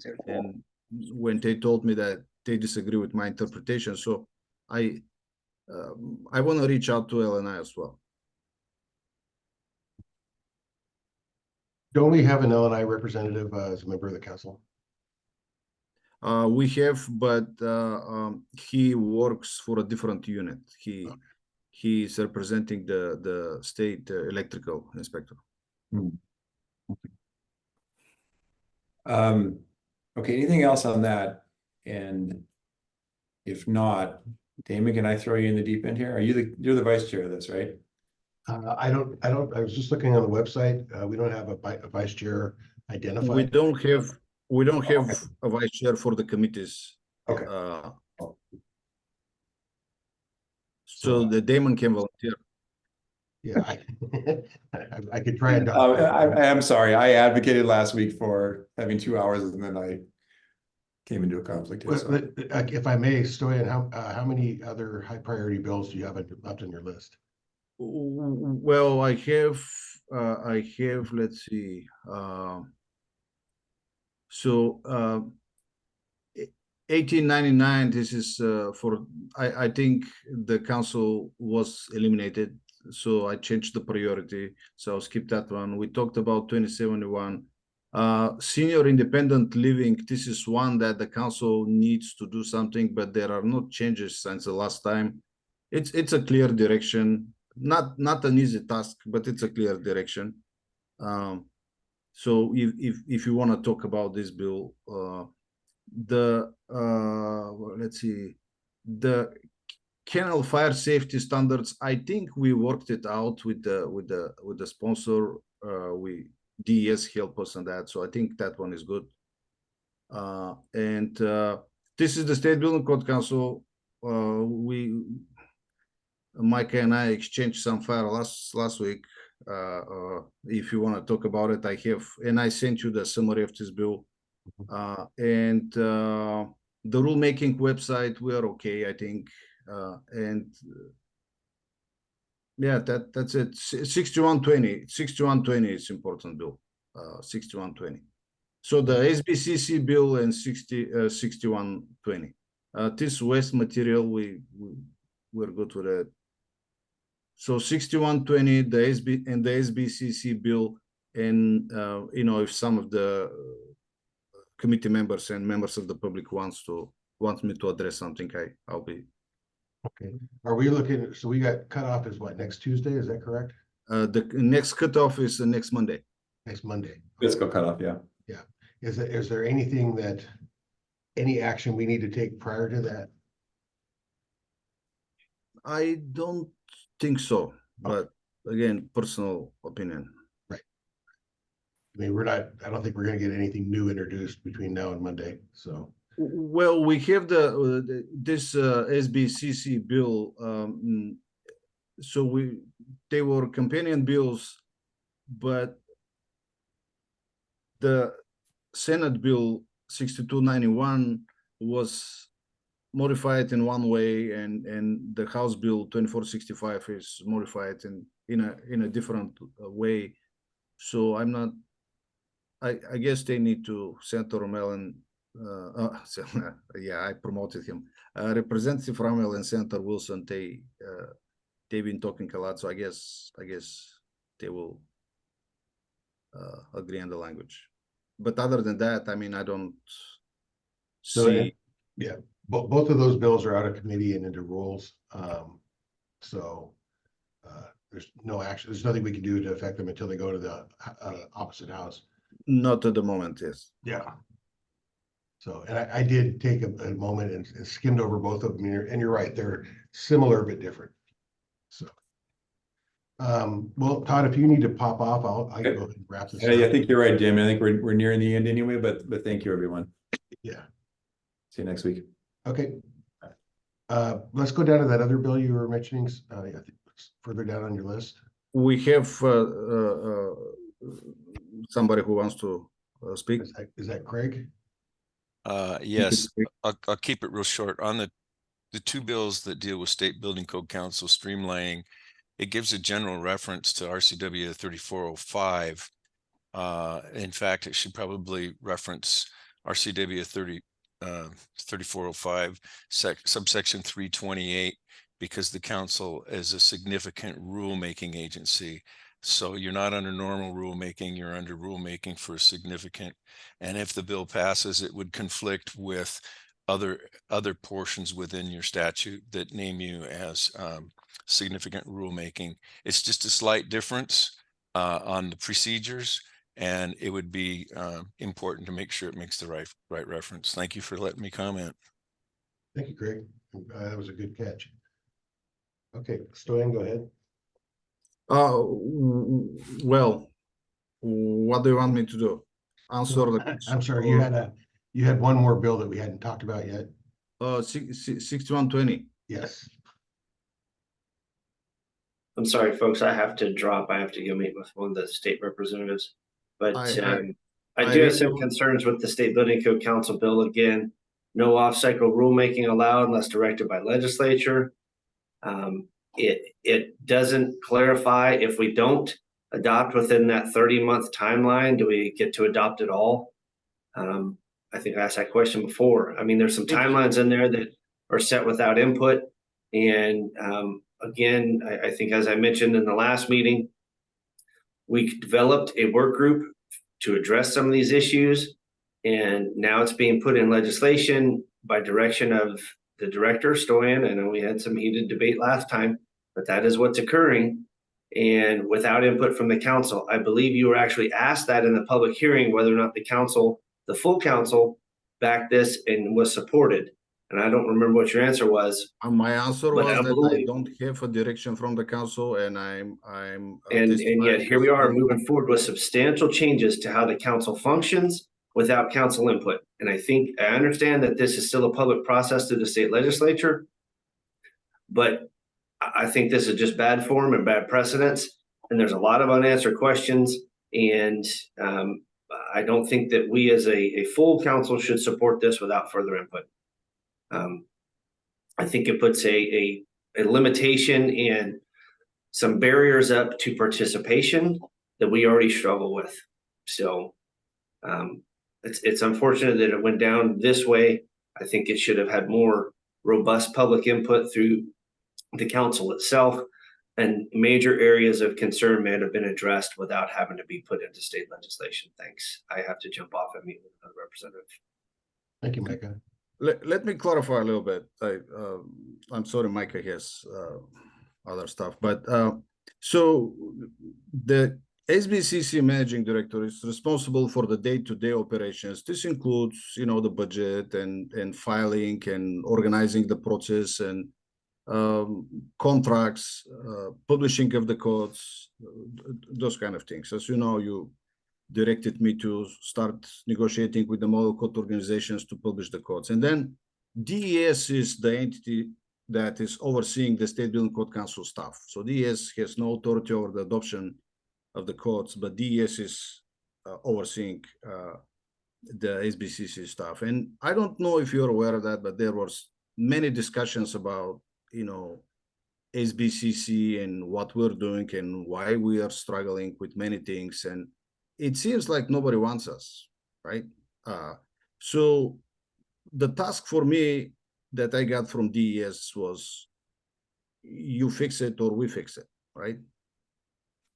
when they told me that they disagree with my interpretation, so I want to reach out to LNI as well. Don't we have an LNI representative as a member of the council? We have, but he works for a different unit. He is representing the state electrical inspector. Okay, anything else on that? And if not, Damon, can I throw you in the deep end here? You're the vice chair of this, right? I was just looking on the website. We don't have a vice chair identified. We don't have a vice chair for the committees. Okay. So the Damon can volunteer. Yeah, I could try and. I am sorry. I advocated last week for having 2 hours and then I came into a conflict here. So. If I may, Stoyan, how many other high priority bills do you have left on your list? Well, I have, let's see, so 1899, this is for, I think the council was eliminated, so I changed the priority, so I'll skip that one. We talked about 2071. Senior independent living, this is one that the council needs to do something, but there are no changes since the last time. It's a clear direction, not an easy task, but it's a clear direction. So if you want to talk about this bill, let's see, the kennel fire safety standards, I think we worked it out with the sponsor. DES help us on that, so I think that one is good. And this is the State Building Code Council. Micah and I exchanged some file last week. If you want to talk about it, I have, and I sent you the summary of this bill. And the rulemaking website, we are okay, I think. And yeah, that's it. 6120 is important bill. 6120. So the SBCC bill and 6120. This waste material, we're good with it. So 6120, the SBCC bill, and if some of the committee members and members of the public want me to address something, I'll be. Okay. Are we looking? So we got cut off is what, next Tuesday? Is that correct? The next cutoff is next Monday. Next Monday. Fiscal cutoff, yeah. Yeah. Is there anything any action we need to take prior to that? I don't think so, but again, personal opinion. Right. I mean, I don't think we're going to get anything new introduced between now and Monday. So. Well, we have this SBCC bill. So they were companion bills, but the Senate bill 6291 was modified in one way, and the House bill 2465 is modified in a different way. So I'm not. I guess they need to Senator Rommel and yeah, I promoted him. Representative Rommel and Senator Wilson, they've been talking a lot, so I guess they will agree on the language. But other than that, I mean, I don't see. Yeah, both of those bills are out of committee and into rules. So there's no action. There's nothing we can do to affect them until they go to the opposite house. Not at the moment, yes. Yeah. So, and I did take a moment and skimmed over both of them, and you're right, they're similar but different. So, well, Todd, if you need to pop off, I can go ahead and wrap this up. I think you're right, Jim. I think we're nearing the end anyway, but thank you, everyone. Yeah. See you next week. Okay. Let's go down to that other bill you were mentioning. I think it's further down on your list. We have somebody who wants to speak. Is that Craig? Yes, I'll keep it real short. On the two bills that deal with State Building Code Council streamlining, it gives a general reference to RCW 3405. In fact, it should probably reference RCW 3405 subsection 328, because the council is a significant rulemaking agency. So you're not under normal rulemaking, you're under rulemaking for significant. And if the bill passes, it would conflict with other portions within your statute that name you as significant rulemaking. It's just a slight difference on the procedures, and it would be important to make sure it makes the right reference. Thank you for letting me comment. Thank you, Craig. That was a good catch. Okay, Stoyan, go ahead. Well, what do you want me to do? Answer the. I'm sorry, you had one more bill that we hadn't talked about yet. 6120. Yes. I'm sorry, folks, I have to drop. I have to go meet with one of the state representatives. But I do have some concerns with the State Building Code Council bill. Again, no off-cycle rulemaking allowed unless directed by legislature. It doesn't clarify if we don't adopt within that 30-month timeline, do we get to adopt it all? I think I asked that question before. I mean, there's some timelines in there that are set without input. And again, I think as I mentioned in the last meeting, we developed a work group to address some of these issues. And now it's being put in legislation by direction of the director, Stoyan. I know we had some heated debate last time, but that is what's occurring. And without input from the council, I believe you were actually asked that in the public hearing, whether or not the council, the full council, backed this and was supported. And I don't remember what your answer was. My answer was that I believe, don't have a direction from the council, and I'm and yet here we are moving forward with substantial changes to how the council functions without council input. And I think I understand that this is still a public process through the state legislature, but I think this is just bad form and bad precedence. And there's a lot of unanswered questions. And I don't think that we as a full council should support this without further input. I think it puts a limitation and some barriers up to participation that we already struggle with. So it's unfortunate that it went down this way. I think it should have had more robust public input through the council itself, and major areas of concern may have been addressed without having to be put into state legislation. Thanks. I have to jump off and meet with another representative. Thank you, Micah. Let me clarify a little bit. I'm sorry, Micah has other stuff, but so the SBCC managing director is responsible for the day-to-day operations. This includes, the budget and filing and organizing the process and contracts, publishing of the codes, those kind of things. As you know, you directed me to start negotiating with the model code organizations to publish the codes. And then DES is the entity that is overseeing the State Building Code Council staff. So DES has no authority over the adoption of the codes, but DES is overseeing the SBCC staff. And I don't know if you're aware of that, but there was many discussions about SBCC and what we're doing and why we are struggling with many things. And it seems like nobody wants us, right? So the task for me that I got from DES was, you fix it or we fix it, right?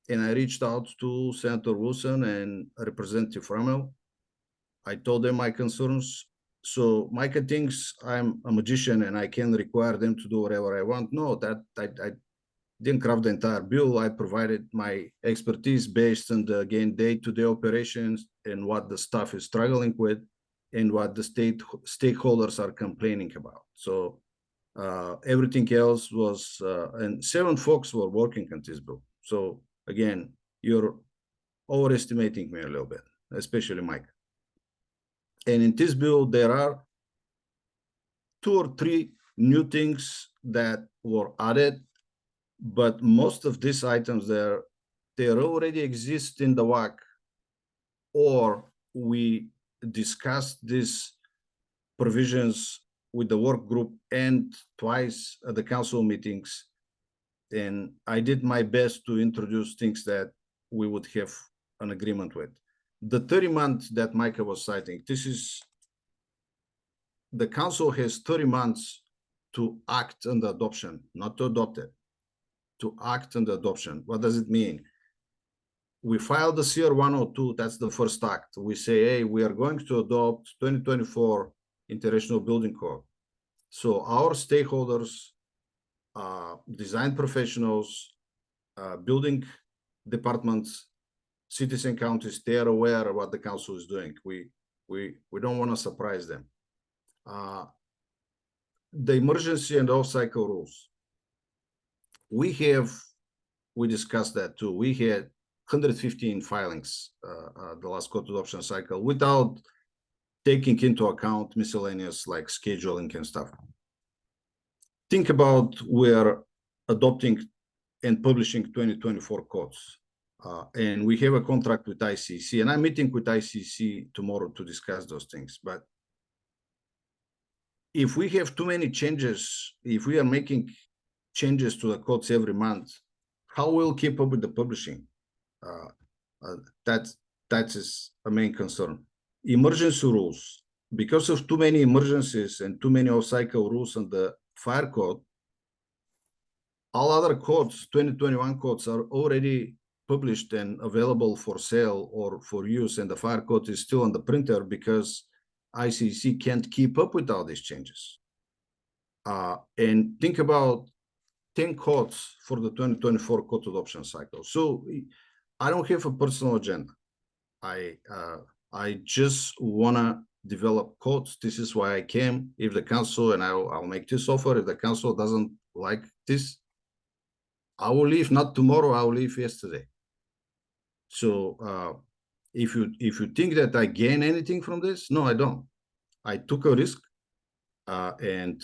And I reached out to Senator Wilson and Representative Rummel. I told them my concerns. So Micah thinks I'm a magician and I can require them to do whatever I want. No, that I didn't craft the entire bill. I provided my expertise based on the, again, day-to-day operations and what the staff is struggling with and what the stakeholders are complaining about. So everything else was, and 7 folks were working on this bill. So again, you're overestimating me a little bit, especially Mike. And in this bill, there are 2 or 3 new things that were added, but most of these items they already exist in the WAC, or we discussed these provisions with the work group and twice at the council meetings. And I did my best to introduce things that we would have an agreement with. The 30 months that Micah was citing, this is, the council has 30 months to act on the adoption, not to adopt it, to act on the adoption. What does it mean? We filed the CR 102, that's the first act. We say, hey, we are going to adopt 2024 International Building Code. So our stakeholders, design professionals, building departments, cities and counties, they are aware of what the council is doing. We don't want to surprise them. The emergency and off-cycle rules. We discussed that too. We had 115 filings the last code adoption cycle without taking into account miscellaneous like scheduling and stuff. Think about we're adopting and publishing 2024 codes. And we have a contract with ICC, and I'm meeting with ICC tomorrow to discuss those things. But if we have too many changes, if we are making changes to the codes every month, how will we keep up with the publishing? That is a main concern. Emergency rules, because of too many emergencies and too many off-cycle rules on the fire code, all other codes, 2021 codes, are already published and available for sale or for use, and the fire code is still on the printer because ICC can't keep up with all these changes. And think about 10 codes for the 2024 code adoption cycle. So I don't have a personal agenda. I just wanna develop codes. This is why I came. If the council, and I'll make this offer, if the council doesn't like this, I will leave, not tomorrow, I will leave yesterday. So if you think that I gain anything from this, no, I don't. I took a risk, and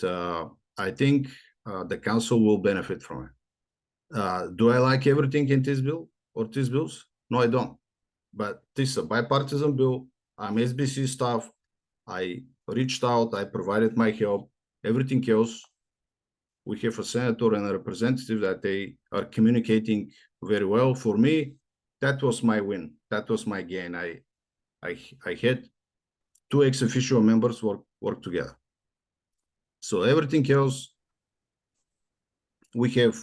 I think the council will benefit from it. Do I like everything in this bill or these bills? No, I don't. But this is a bipartisan bill. I'm SBC staff. I reached out. I provided my help. Everything else, we have a senator and a representative that they are communicating very well. For me, that was my win. That was my gain. I had 2 ex-officio members work together. So everything else, we have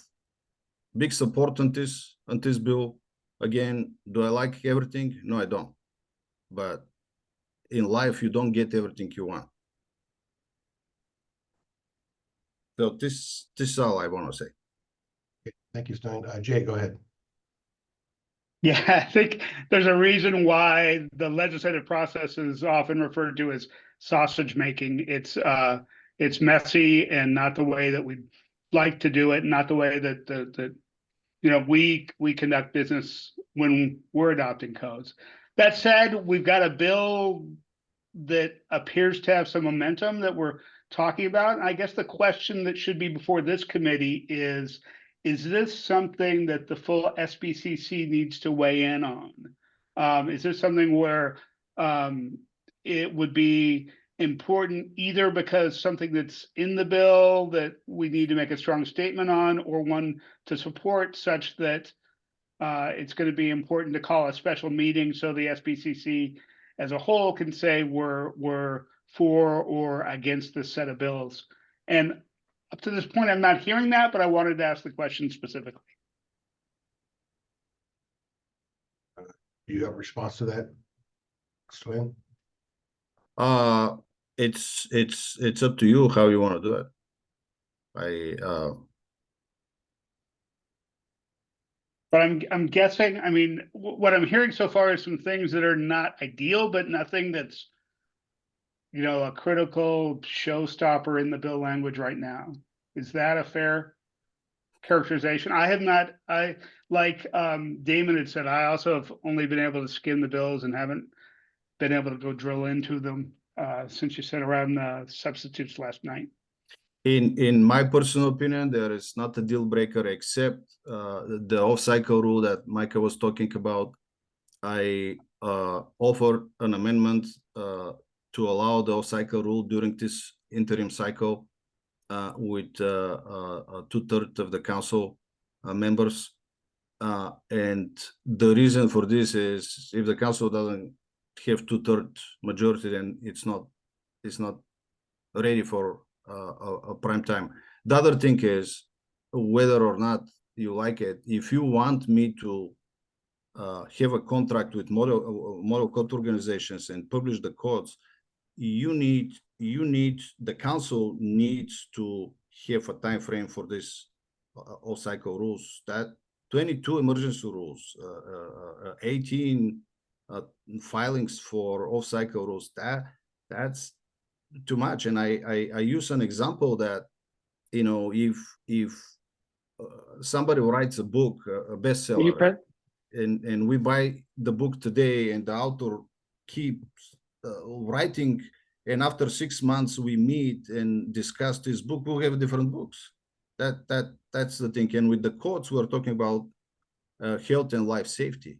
big support on this bill. Again, do I like everything? No, I don't. But in life, you don't get everything you want. So this is all I want to say. Okay, thank you, Stein. Jay, go ahead. Yeah, I think there's a reason why the legislative process is often referred to as sausage making. It's messy and not the way that we'd like to do it, not the way that we conduct business when we're adopting codes. That said, we've got a bill that appears to have some momentum that we're talking about. I guess the question that should be before this committee is this something that the full SBCC needs to weigh in on? Is this something where it would be important either because something that's in the bill that we need to make a strong statement on, or one to support such that it's going to be important to call a special meeting so the SBCC as a whole can say we're for or against this set of bills? And up to this point, I'm not hearing that, but I wanted to ask the question specifically. Do you have a response to that, Stein? It's up to you how you want to do it. But I'm guessing, I mean, what I'm hearing so far is some things that are not ideal, but nothing that's, a critical showstopper in the bill language right now. Is that a fair characterization? I like Damon had said, I also have only been able to skim the bills and haven't been able to go drill into them since you said around substitutes last night. In my personal opinion, there is not a deal breaker except the off-cycle rule that Micah was talking about. I offered an amendment to allow the off-cycle rule during this interim cycle with 2/3 of the council members. And the reason for this is if the council doesn't have 2/3 majority, then it's not ready for a prime time. The other thing is whether or not you like it. If you want me to have a contract with model code organizations and publish the codes, the council needs to have a time frame for this off-cycle rules. That 22 emergency rules, 18 filings for off-cycle rules. That's too much. And I use an example that if somebody writes a book, a bestseller, and we buy the book today, and the author keeps writing, and after 6 months we meet and discuss this book, we'll have different books. That's the thing. And with the codes, we're talking about health and life safety.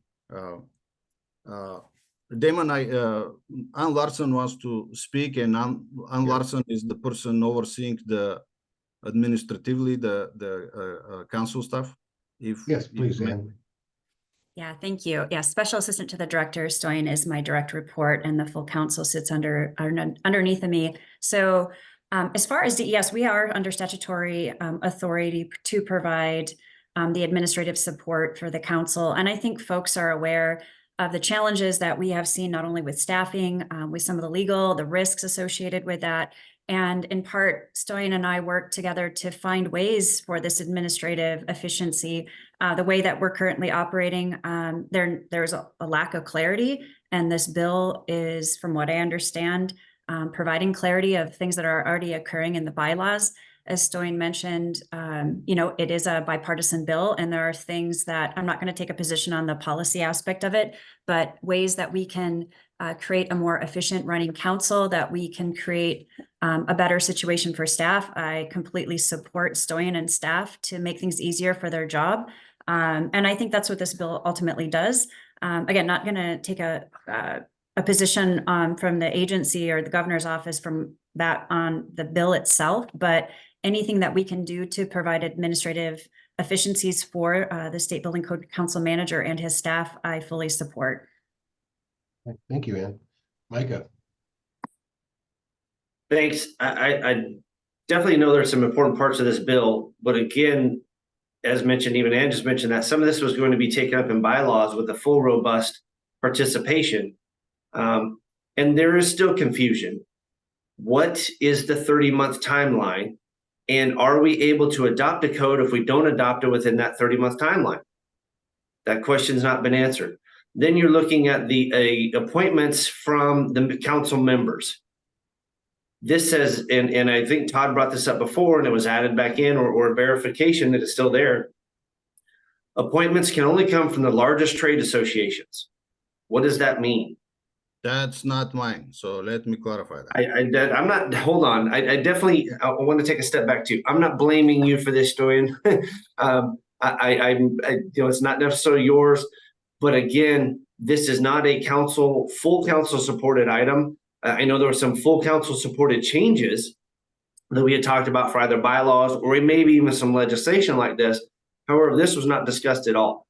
Damon, Ann Larson wants to speak, and Ann Larson is the person overseeing the administratively the council stuff. Yes, please, Ann. Yeah, thank you. Yeah, Special Assistant to the Director, Stoyan is my direct report, and the full council sits underneath of me. So as far as DES, we are under statutory authority to provide the administrative support for the council. And I think folks are aware of the challenges that we have seen, not only with staffing, with some of the legal, the risks associated with that. And in part, Stoyan and I work together to find ways for this administrative efficiency. The way that we're currently operating, there's a lack of clarity. And this bill is, from what I understand, providing clarity of things that are already occurring in the bylaws. As Stoyan mentioned, it is a bipartisan bill, and there are things that I'm not going to take a position on the policy aspect of it, but ways that we can create a more efficient running council, that we can create a better situation for staff. I completely support Stoyan and staff to make things easier for their job. And I think that's what this bill ultimately does. Again, not going to take a position from the agency or the governor's office from that on the bill itself, but anything that we can do to provide administrative efficiencies for the State Building Code Council manager and his staff, I fully support. Thank you, Ann. Micah. Thanks. I definitely know there's some important parts of this bill, but again, as mentioned, even Ann just mentioned that some of this was going to be taken up in bylaws with a full, robust participation. And there is still confusion. What is the 30-month timeline? And are we able to adopt a code if we don't adopt it within that 30-month timeline? That question's not been answered. Then you're looking at the appointments from the council members. This says, and I think Todd brought this up before, and it was added back in, or verification that it's still there. Appointments can only come from the largest trade associations. What does that mean? That's not mine. So let me clarify that. I'm not, hold on. I definitely, I want to take a step back too. I'm not blaming you for this, Stoyan. It's not necessarily yours, but again, this is not a full council supported item. I know there were some full council supported changes that we had talked about for either bylaws or maybe even some legislation like this. However, this was not discussed at all.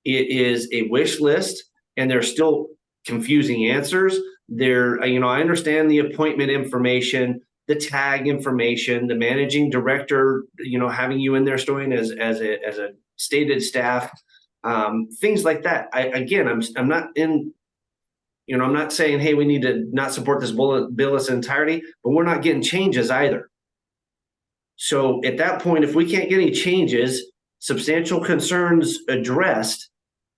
It is a wish list, and there's still confusing answers there. I understand the appointment information, the tag information, the managing director, having you in there, Stoyan, as a stated staff, things like that. I'm not in, I'm not saying, hey, we need to not support this bill in its entirety, but we're not getting changes either. So at that point, if we can't get any changes, substantial concerns addressed,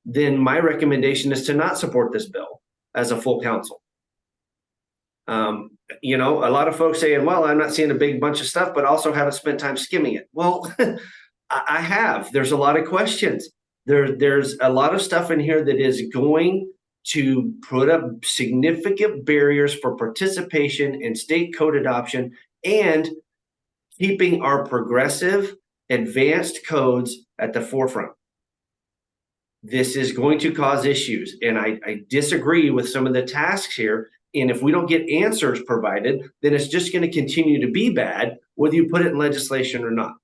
then my recommendation is to not support this bill as a full council. A lot of folks saying, well, I'm not seeing a big bunch of stuff, but also haven't spent time skimming it. Well, I have. There's a lot of questions. There's a lot of stuff in here that is going to put up significant barriers for participation in state code adoption and keeping our progressive, advanced codes at the forefront. This is going to cause issues, and I disagree with some of the tasks here. And if we don't get answers provided, then it's just going to continue to be bad, whether you put it in legislation or not.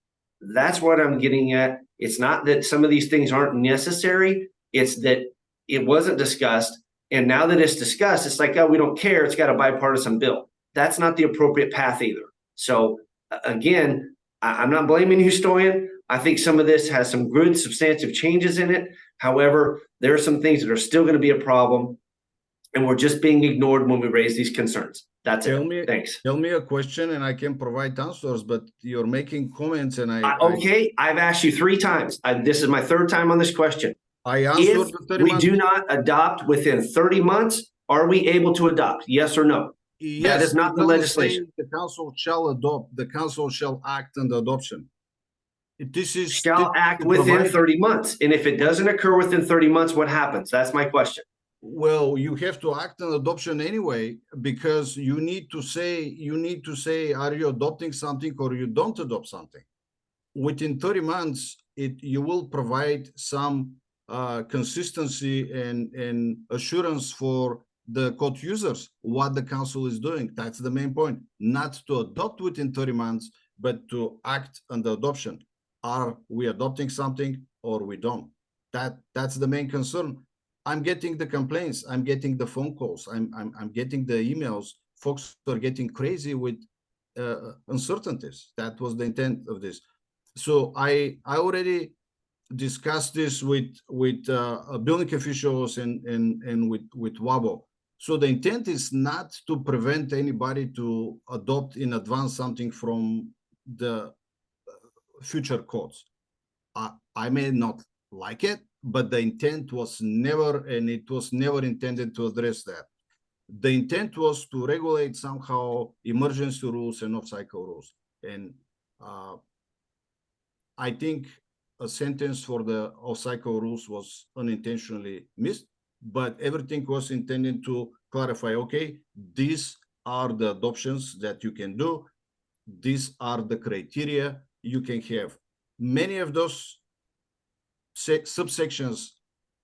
That's what I'm getting at. It's not that some of these things aren't necessary. It's that it wasn't discussed. And now that it's discussed, it's like, oh, we don't care. It's got a bipartisan bill. That's not the appropriate path either. So again, I'm not blaming you, Stoyan. I think some of this has some good substantive changes in it. However, there are some things that are still going to be a problem, and we're just being ignored when we raise these concerns. That's it. Thanks. Tell me a question and I can provide answers, but you're making comments and I've asked you 3 times. This is my 3rd time on this question. I answered if the 30 we months. do not adopt within 30 months, are we able to adopt? Yes or no? Yes, that is not the legislation. The council shall adopt. The council shall act on the adoption. This is shall act within 30 months. And if it doesn't occur within 30 months, what happens? That's my question. Well, you have to act on adoption anyway, because you need to say, are you adopting something or you don't adopt something? within 30 months, you will provide some consistency and assurance for the code users what the council is doing. That's the main point. Not to adopt within 30 months, but to act on the adoption. Are we adopting something or we don't? That's the main concern. I'm getting the complaints. I'm getting the phone calls. I'm getting the emails. Folks are getting crazy with uncertainties. That was the intent of this. So I already discussed this with building officials and with WABO. So the intent is not to prevent anybody to adopt in advance something from the future codes. I may not like it, but the intent was never, and it was never intended to address that. The intent was to regulate somehow emergency rules and off-cycle rules. And I think a sentence for the off-cycle rules was unintentionally missed, but everything was intended to clarify, okay, these are the adoptions that you can do. These are the criteria you can have. Many of those subsections,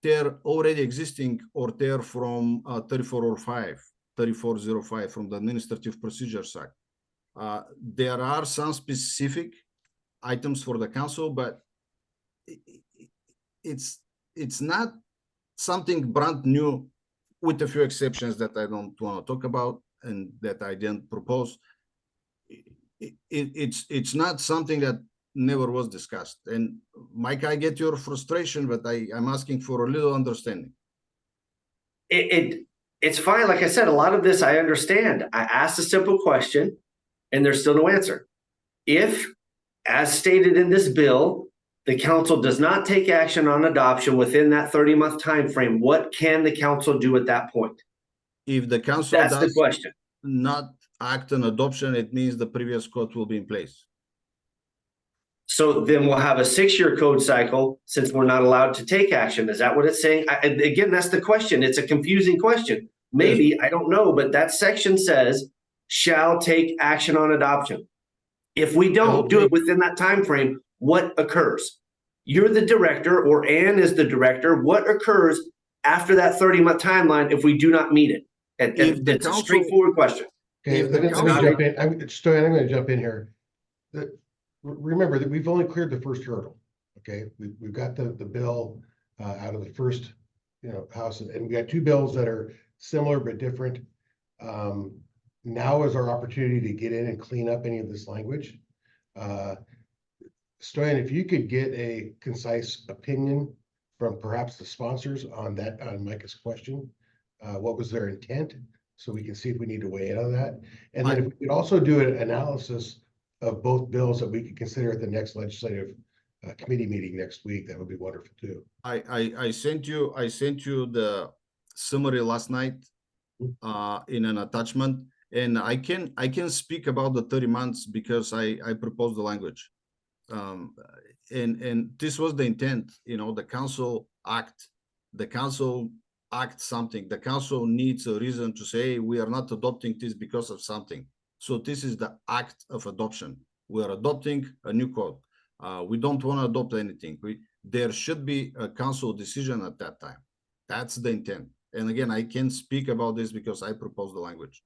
they're already existing, or they're from 3405 from the Administrative Procedures Act. There are some specific items for the council, but it's not something brand new, with a few exceptions that I don't want to talk about and that I didn't propose. It's not something that never was discussed. And Mike, I get your frustration, but I'm asking for a little understanding. It's fine. Like I said, a lot of this I understand. I asked a simple question and there's still no answer. If, as stated in this bill, the council does not take action on adoption within that 30-month time frame, what can the council do at that point? If the council That's the question. Not act on adoption, it means the previous code will be in place. So then we'll have a 6-year code cycle since we're not allowed to take action. Is that what it's saying? Again, that's the question. It's a confusing question. Maybe, I don't know, but that section says shall take action on adoption. If we don't do it within that time frame, what occurs? You're the director, or Ann is the director. What occurs after that 30-month timeline if we do not meet it? And it's a straightforward question. Okay, let me jump in. I'm going to jump in here. Remember that we've only cleared the first hurdle. Okay, we've got the bill out of the first, house, and we got 2 bills that are similar but different. Now is our opportunity to get in and clean up any of this language. Stoyan, if you could get a concise opinion from perhaps the sponsors on Micah's question, what was their intent, so we can see if we need to weigh in on that. And then if we could also do an analysis of both bills that we could consider at the next legislative committee meeting next week, that would be wonderful too. I sent you the summary last night in an attachment, and I can speak about the 30 months because I proposed the language. And this was the intent, the council act something. The council needs a reason to say we are not adopting this because of something. So this is the act of adoption. We are adopting a new code. We don't want to adopt anything. There should be a council decision at that time. That's the intent. And again, I can speak about this because I proposed the language.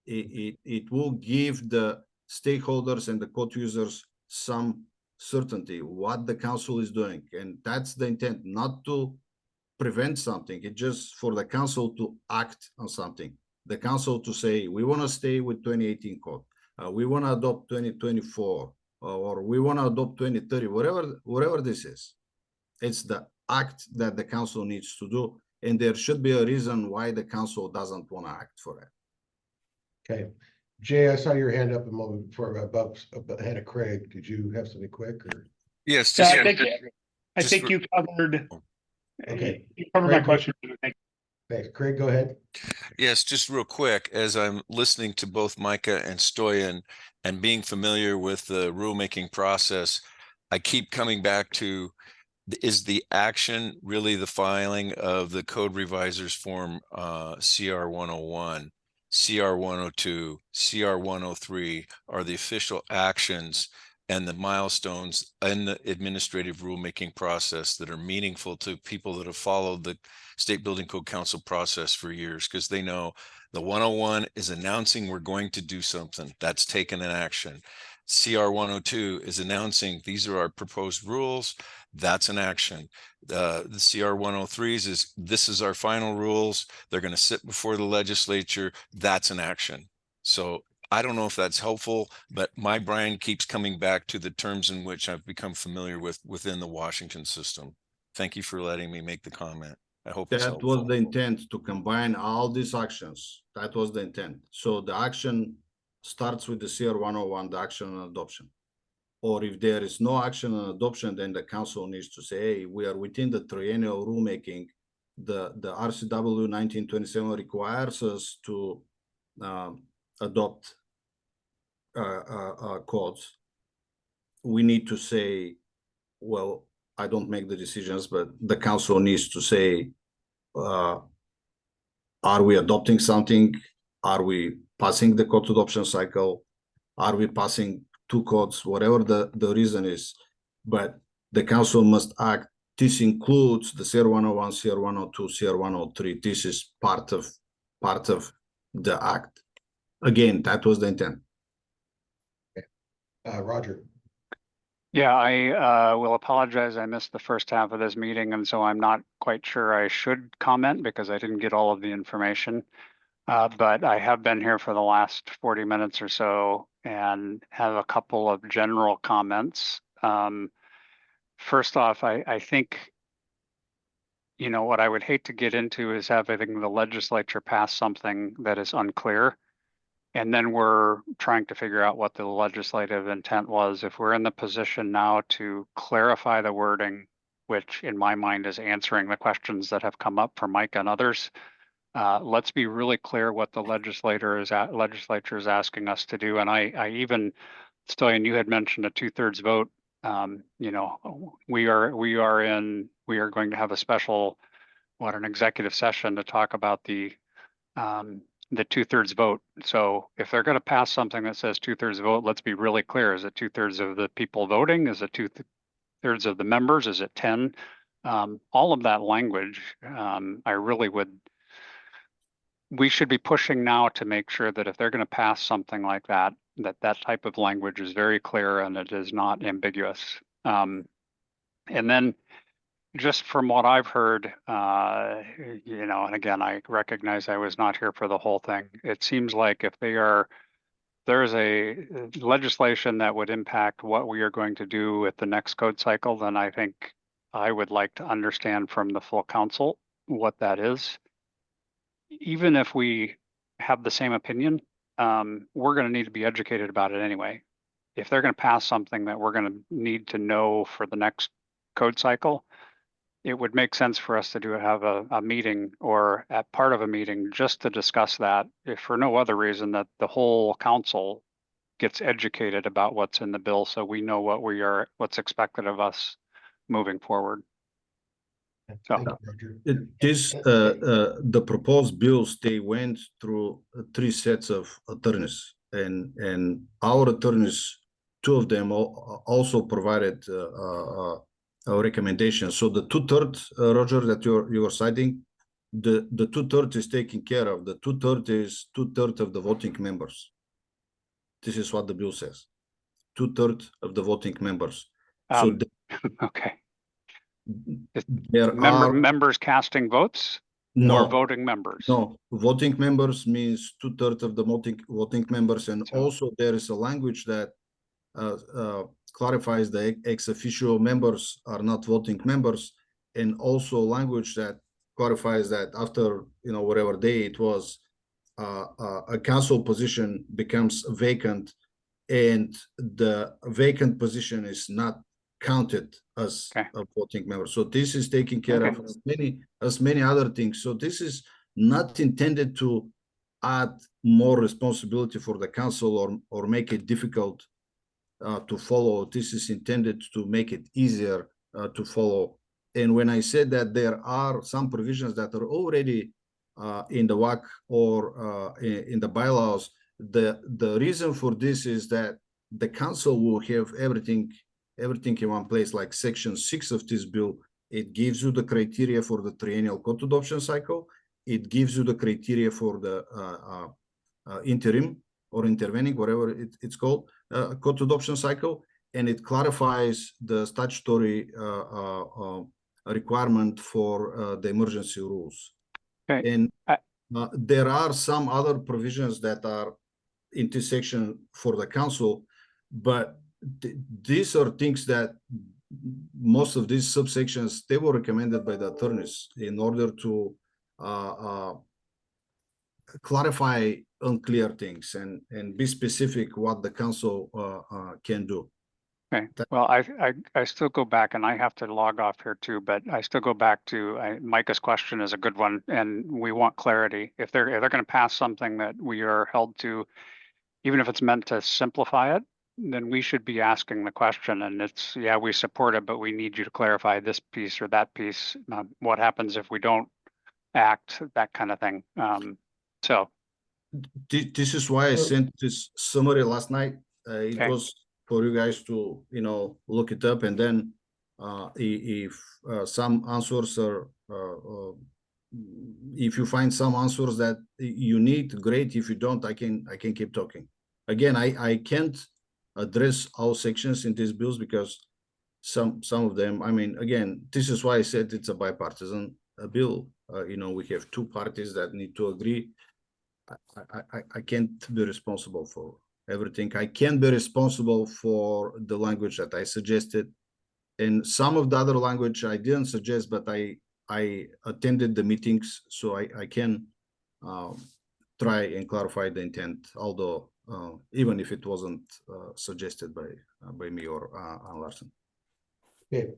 It will give the stakeholders and the code users some certainty what the council is doing. And that's the intent, not to prevent something. It's just for the council to act on something. The council to say, we want to stay with 2018 code. We want to adopt 2024, or we want to adopt 2030, whatever this is. It's the act that the council needs to do. And there should be a reason why the council doesn't want to act for it. Okay. Jay, I saw your hand up a moment before ahead of Craig. Did you have something quick? Or? Yes. I think you covered. Okay. You covered my question. Thanks. Craig, go ahead. Yes, just real quick, as I'm listening to both Micah and Stoyan and being familiar with the rulemaking process, I keep coming back to, is the action really the filing of the Code Revisers Form CR 101, CR 102, CR 103 are the official actions and the milestones in the administrative rulemaking process that are meaningful to people that have followed the State Building Code Council process for years, because they know the 101 is announcing we're going to do something. That's taken an action. CR 102 is announcing these are our proposed rules. That's an action. The CR 103s is this is our final rules. They're going to sit before the legislature. That's an action. So I don't know if that's helpful, but my brain keeps coming back to the terms in which I've become familiar with within the Washington system. Thank you for letting me make the comment. I hope it's That helpful. was the intent, to combine all these actions. That was the intent. So the action starts with the CR 101, the action and adoption. Or if there is no action and adoption, then the council needs to say, hey, we are within the triennial rulemaking. The RCW 1927 requires us to adopt codes. We need to say, well, I don't make the decisions, but the council needs to say, are we adopting something? Are we passing the code adoption cycle? Are we passing 2 codes? Whatever the reason is, but the council must act. This includes the CR 101, CR 102, CR 103. This is part of the act. Again, that was the intent. Roger. Yeah, I will apologize. I missed the first half of this meeting, and so I'm not quite sure I should comment because I didn't get all of the information. But I have been here for the last 40 minutes or so and have a couple of general comments. First off, I think, you know, what I would hate to get into is having the legislature pass something that is unclear. And then we're trying to figure out what the legislative intent was. If we're in the position now to clarify the wording, which in my mind is answering the questions that have come up from Mike and others, let's be really clear what the legislature is asking us to do. And I even, Stoyan, you had mentioned a 2/3 vote. You know, we are going to have a special, an executive session to talk about the 2/3 vote. So if they're going to pass something that says 2/3 vote, let's be really clear. Is it 2/3 of the people voting? Is it 2/3 of the members? Is it 10? All of that language, we should be pushing now to make sure that if they're going to pass something like that, that type of language is very clear and it is not ambiguous. And then just from what I've heard, you know, and again, I recognize I was not here for the whole thing. It seems like if there's a legislation that would impact what we are going to do with the next code cycle, then I think I would like to understand from the full council what that is. Even if we have the same opinion, we're going to need to be educated about it anyway. If they're going to pass something that we're going to need to know for the next code cycle, it would make sense for us to have a meeting or at part of a meeting just to discuss that, if for no other reason that the whole council gets educated about what's in the bill, so we know what's expected of us moving forward. So the proposed bills, they went through 3 sets of attorneys, and our attorneys, 2 of them also provided a recommendation. So the 2/3, Roger, that you were citing, the 2/3 is taken care of. The 2/3 is 2/3 of the voting members. This is what the bill says. 2/3 of the voting members. So okay. There are members casting votes? No. Or voting members? No, voting members means 2/3 of the voting members, and also there is a language that clarifies the ex officio members are not voting members, and also language that clarifies that after, you know, whatever day it was, a council position becomes vacant, and the vacant position is not counted as a voting member. So this is taking care of as many other things. So this is not intended to add more responsibility for the council or make it difficult to follow. This is intended to make it easier to follow. And when I said that there are some provisions that are already in the WAC or in the bylaws, the reason for this is that the council will have everything in one place. Like section 6 of this bill, it gives you the criteria for the triennial code adoption cycle. It gives you the criteria for the interim or intervening, whatever it's called, code adoption cycle, and it clarifies the statutory requirement for the emergency rules. Okay. And there are some other provisions that are in this section for the council, but these are things that most of these subsections, they were recommended by the attorneys in order to clarify unclear things and be specific what the council can do. Okay, well, I still go back, and I have to log off here too, but I still go back to Micah's question is a good one, and we want clarity. If they're going to pass something that we are held to, even if it's meant to simplify it, then we should be asking the question. And it's, yeah, we support it, but we need you to clarify this piece or that piece. What happens if we don't act, that kind of thing. So this is why I sent this summary last night. It okay. was for you guys to, look it up, and then if some answers are, if you find some answers that you need, great. If you don't, I can keep talking. Again, I can't address all sections in these bills because some of them, I mean, again, this is why I said it's a bipartisan bill. We have two parties that need to agree. I can't be responsible for everything. I can be responsible for the language that I suggested, and some of the other language I didn't suggest, but I attended the meetings, so I can try and clarify the intent, although even if it wasn't suggested by me or Ann Larson. Okay,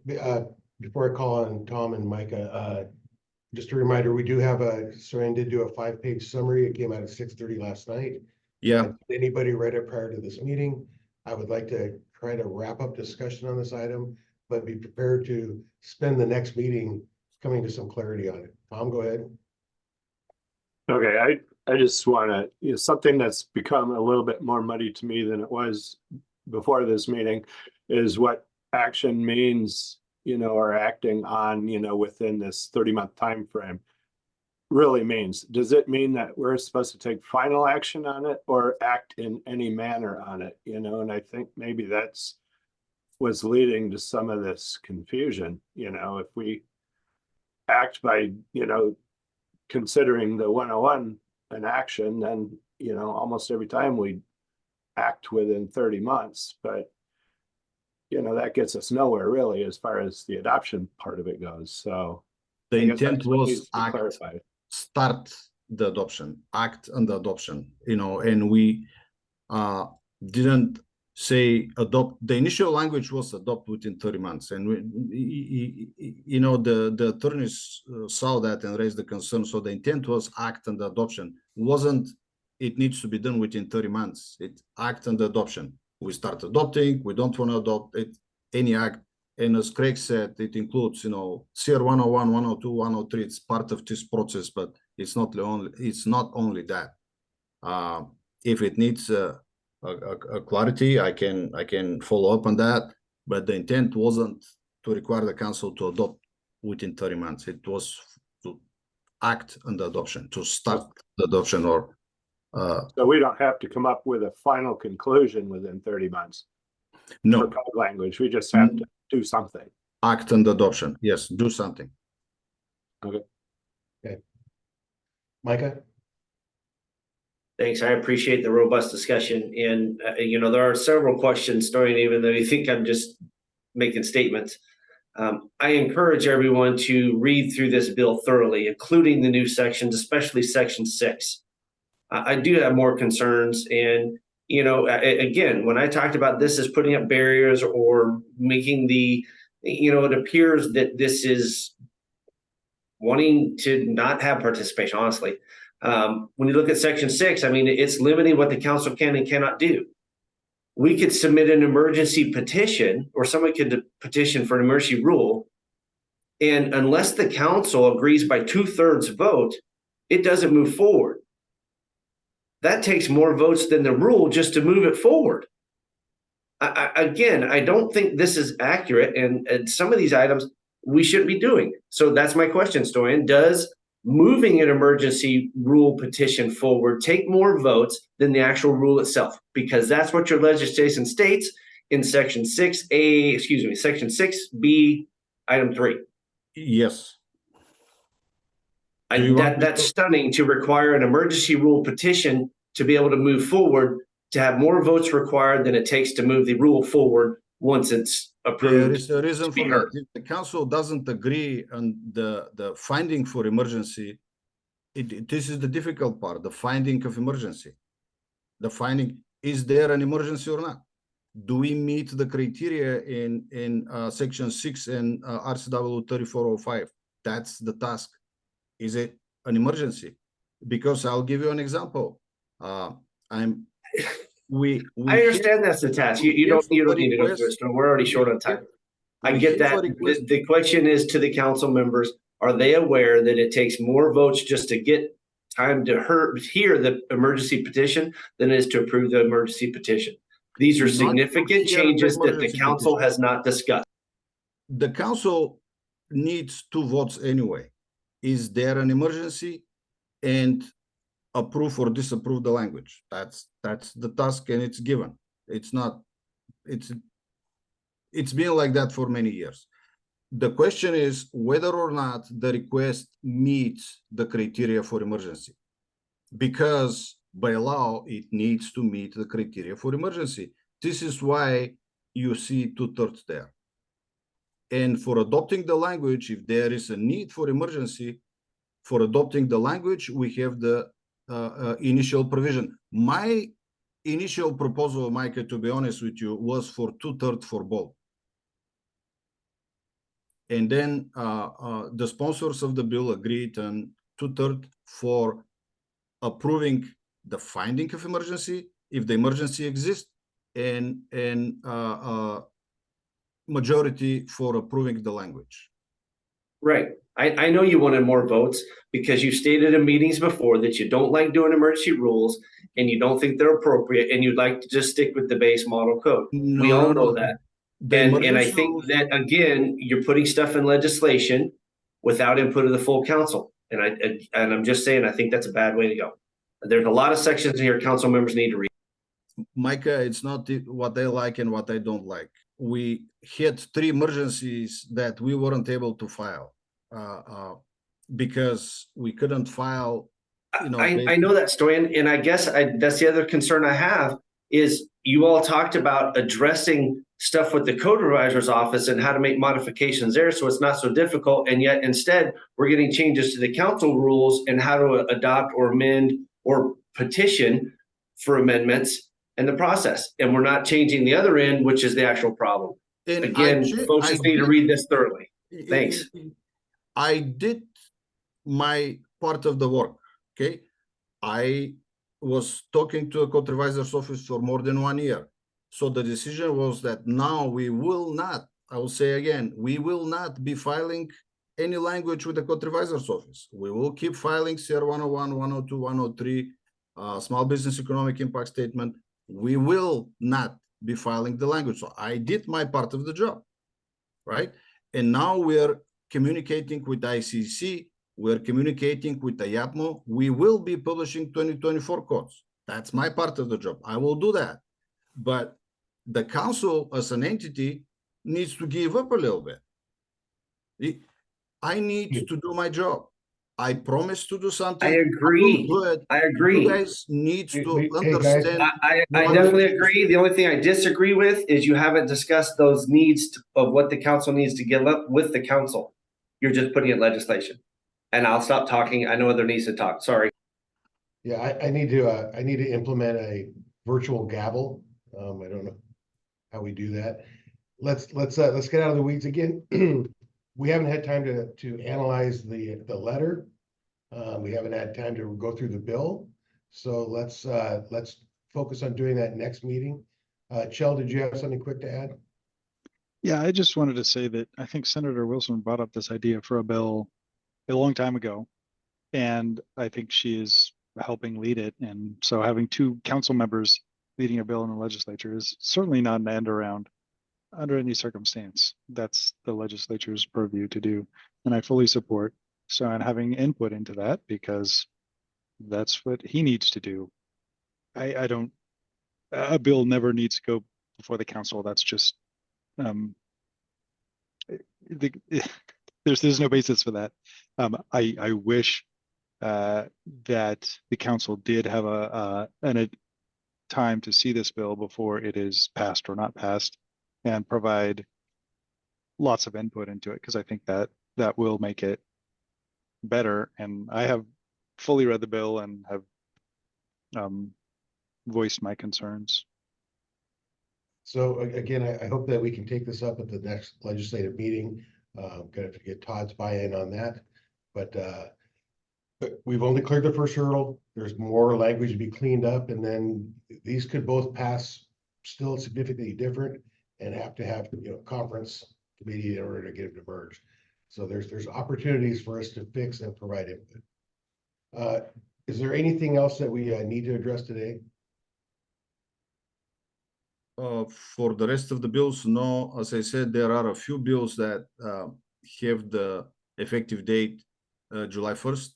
before I call on Tom and Micah, just a reminder, we do have Soren did do a 5-page summary. It came out at 6:30 last night. Yeah. If anybody read it prior to this meeting, I would like to try to wrap up discussion on this item, but be prepared to spend the next meeting coming to some clarity on it. Tom, go ahead. Okay, I just want to, something that's become a little bit more muddy to me than it was before this meeting is what action means, or acting on, within this 30-month time frame really means. Does it mean that we're supposed to take final action on it or act in any manner on it? And I think maybe that's was leading to some of this confusion. If we act by, considering the 101 an action, then, almost every time we act within 30 months, but that gets us nowhere really as far as the adoption part of it goes. So the intent was start the adoption, act on the adoption, and we didn't say adopt. The initial language was adopt within 30 months, and the attorneys saw that and raised the concern. So the intent was act on the adoption. Wasn't it needs to be done within 30 months? It act on the adoption. We start adopting. We don't want to adopt it. Any act. And as Craig said, it includes, CR 101, 102, 103. It's part of this process, but it's not only that. If it needs a clarity, I can follow up on that. But the intent wasn't to require the council to adopt within 30 months. It was to act on the adoption, to start the adoption, or. So we don't have to come up with a final conclusion within 30 months. No. For code language, we just have to do something. Act on the adoption. Yes, do something. Okay. Okay. Micah? Thanks. I appreciate the robust discussion. And, there are several questions, Dorian, even though you think I'm just making statements. I encourage everyone to read through this bill thoroughly, including the new sections, especially section 6. I do have more concerns. And, again, when I talked about this as putting up barriers or making it appears that this is wanting to not have participation, honestly. When you look at section 6, I mean, it's limiting what the council can and cannot do. We could submit an emergency petition, or someone could petition for an emergency rule. And unless the council agrees by 2/3 vote, it doesn't move forward. That takes more votes than the rule just to move it forward. Again, I don't think this is accurate, and some of these items we shouldn't be doing. So that's my question, Stoyan. Does moving an emergency rule petition forward take more votes than the actual rule itself? Because that's what your legislation states in section 6A, excuse me, section 6B, item 3. Yes. Do you want me That's to- stunning to require an emergency rule petition to be able to move forward, to have more votes required than it takes to move the rule forward once it's There approved. is a reason to be for heard. that. If the council doesn't agree on the finding for emergency, this is the difficult part, the finding of emergency. The finding, is there an emergency or not? Do we meet the criteria in section 6 and RCW 3405? That's the task. Is it an emergency? Because I'll give you an example. We I understand that's the task. You don't need to go through it. So we're already short on time. I get that. The question is to the council members, are they aware that it takes more votes just to get time to hear the emergency petition than it is to approve the emergency petition? These are significant changes that the council has not discussed. The council needs 2 votes anyway. Is there an emergency? And approve or disapprove the language. That's the task, and it's given. It's been like that for many years. The question is whether or not the request meets the criteria for emergency, because by law it needs to meet the criteria for emergency. This is why you see 2/3 there. And for adopting the language, if there is a need for emergency, for adopting the language, we have the initial provision. My initial proposal, Micah, to be honest with you, was for 2/3 for both. And then the sponsors of the bill agreed on 2/3 for approving the finding of emergency, if the emergency exists, and majority for approving the language. Right. I know you wanted more votes because you stated in meetings before that you don't like doing emergency rules and you don't think they're appropriate and you'd like to just stick with the base model code. We all know that. And I think that, again, you're putting stuff in legislation without input of the full council. And I'm just saying, I think that's a bad way to go. There's a lot of sections here council members need to read. Micah, it's not what I like and what I don't like. We hit 3 emergencies that we weren't able to file because we couldn't file. I know that story, and I guess that's the other concern I have is you all talked about addressing stuff with the code revisor's office and how to make modifications there so it's not so difficult, and yet instead we're getting changes to the council rules and how to adopt or amend or petition for amendments in the process, and we're not changing the other end, which is the actual problem. And again, folks just need to read this thoroughly. Thanks. I did my part of the work. Okay, I was talking to a code revisor's office for more than 1 year. So the decision was that now we will not, I will say again, we will not be filing any language with the code revisor's office. We will keep filing CR 101, 102, 103, small business economic impact statement. We will not be filing the language. So I did my part of the job, right? And now we're communicating with ICC. We're communicating with IAPMO. We will be publishing 2024 codes. That's my part of the job. I will do that. But the council as an entity needs to give up a little bit. I need to do my job. I promised to do something. I agree. I agree. You guys need to understand. I definitely agree. The only thing I disagree with is you haven't discussed those needs of what the council needs to give up with the council. You're just putting in legislation. And I'll stop talking. I know other needs to talk. Sorry. Yeah, I need to implement a virtual gavel. I don't know how we do that. Let's get out of the weeds again. We haven't had time to analyze the letter. We haven't had time to go through the bill. So let's focus on doing that next meeting. Chell, did you have something quick to add? Yeah, I just wanted to say that I think Senator Wilson brought up this idea for a bill a long time ago, and I think she is helping lead it. And so having 2 council members leading a bill in the legislature is certainly not an end around under any circumstance. That's the legislature's purview to do. And I fully support Stein having input into that because that's what he needs to do. I don't, a bill never needs to go before the council. That's just, there's no basis for that. I wish that the council did have a time to see this bill before it is passed or not passed and provide lots of input into it, because I think that will make it better. And I have fully read the bill and have voiced my concerns. So again, I hope that we can take this up at the next legislative meeting. Gonna have to get Todd's buy-in on that, but we've only cleared the first hurdle. There's more language to be cleaned up, and then these could both pass still significantly different and have to have, conference committee in order to get them to merge. So there's opportunities for us to fix and provide input. Is there anything else that we need to address today? For the rest of the bills, no. As I said, there are a few bills that have the effective date July 1st,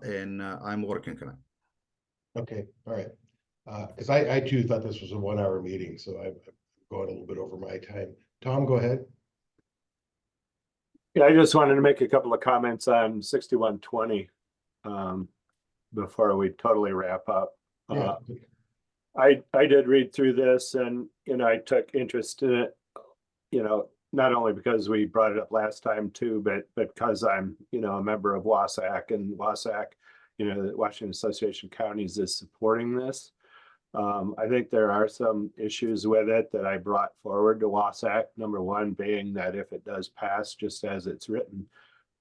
and I'm working on it. Okay, all right. Because I too thought this was a 1 hour meeting, so I'm going a little bit over my time. Tom, go ahead. Yeah, I just wanted to make a couple of comments on 6120 before we totally wrap up. Yeah. I did read through this, and I took interest in it, not only because we brought it up last time too, but because I'm a member of WASAC, and WASAC, the Washington Association of Counties, is supporting this. I think there are some issues with it that I brought forward to WASAC. Number one being that if it does pass just as it's written,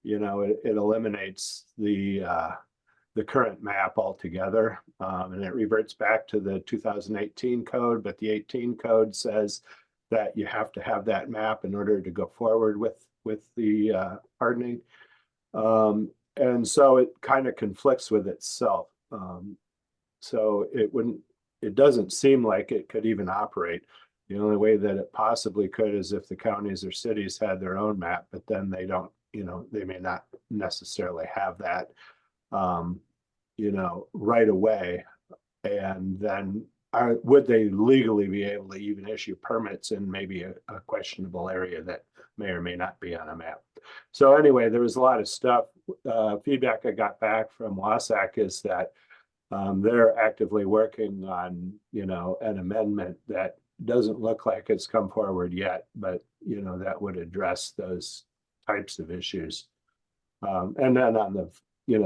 it eliminates the current map altogether, and it reverts back to the 2018 code. But the 18 code says that you have to have that map in order to go forward with the hardening, and so it kind of conflicts with itself. So it doesn't seem like it could even operate. The only way that it possibly could is if the counties or cities had their own map, but then they don't, they may not necessarily have that right away. And then would they legally be able to even issue permits in maybe a questionable area that may or may not be on a map? So anyway, there was a lot of stuff. Feedback I got back from WASAC is that they're actively working on, an amendment that doesn't look like it's come forward yet, but, that would address those types of issues. And then on the,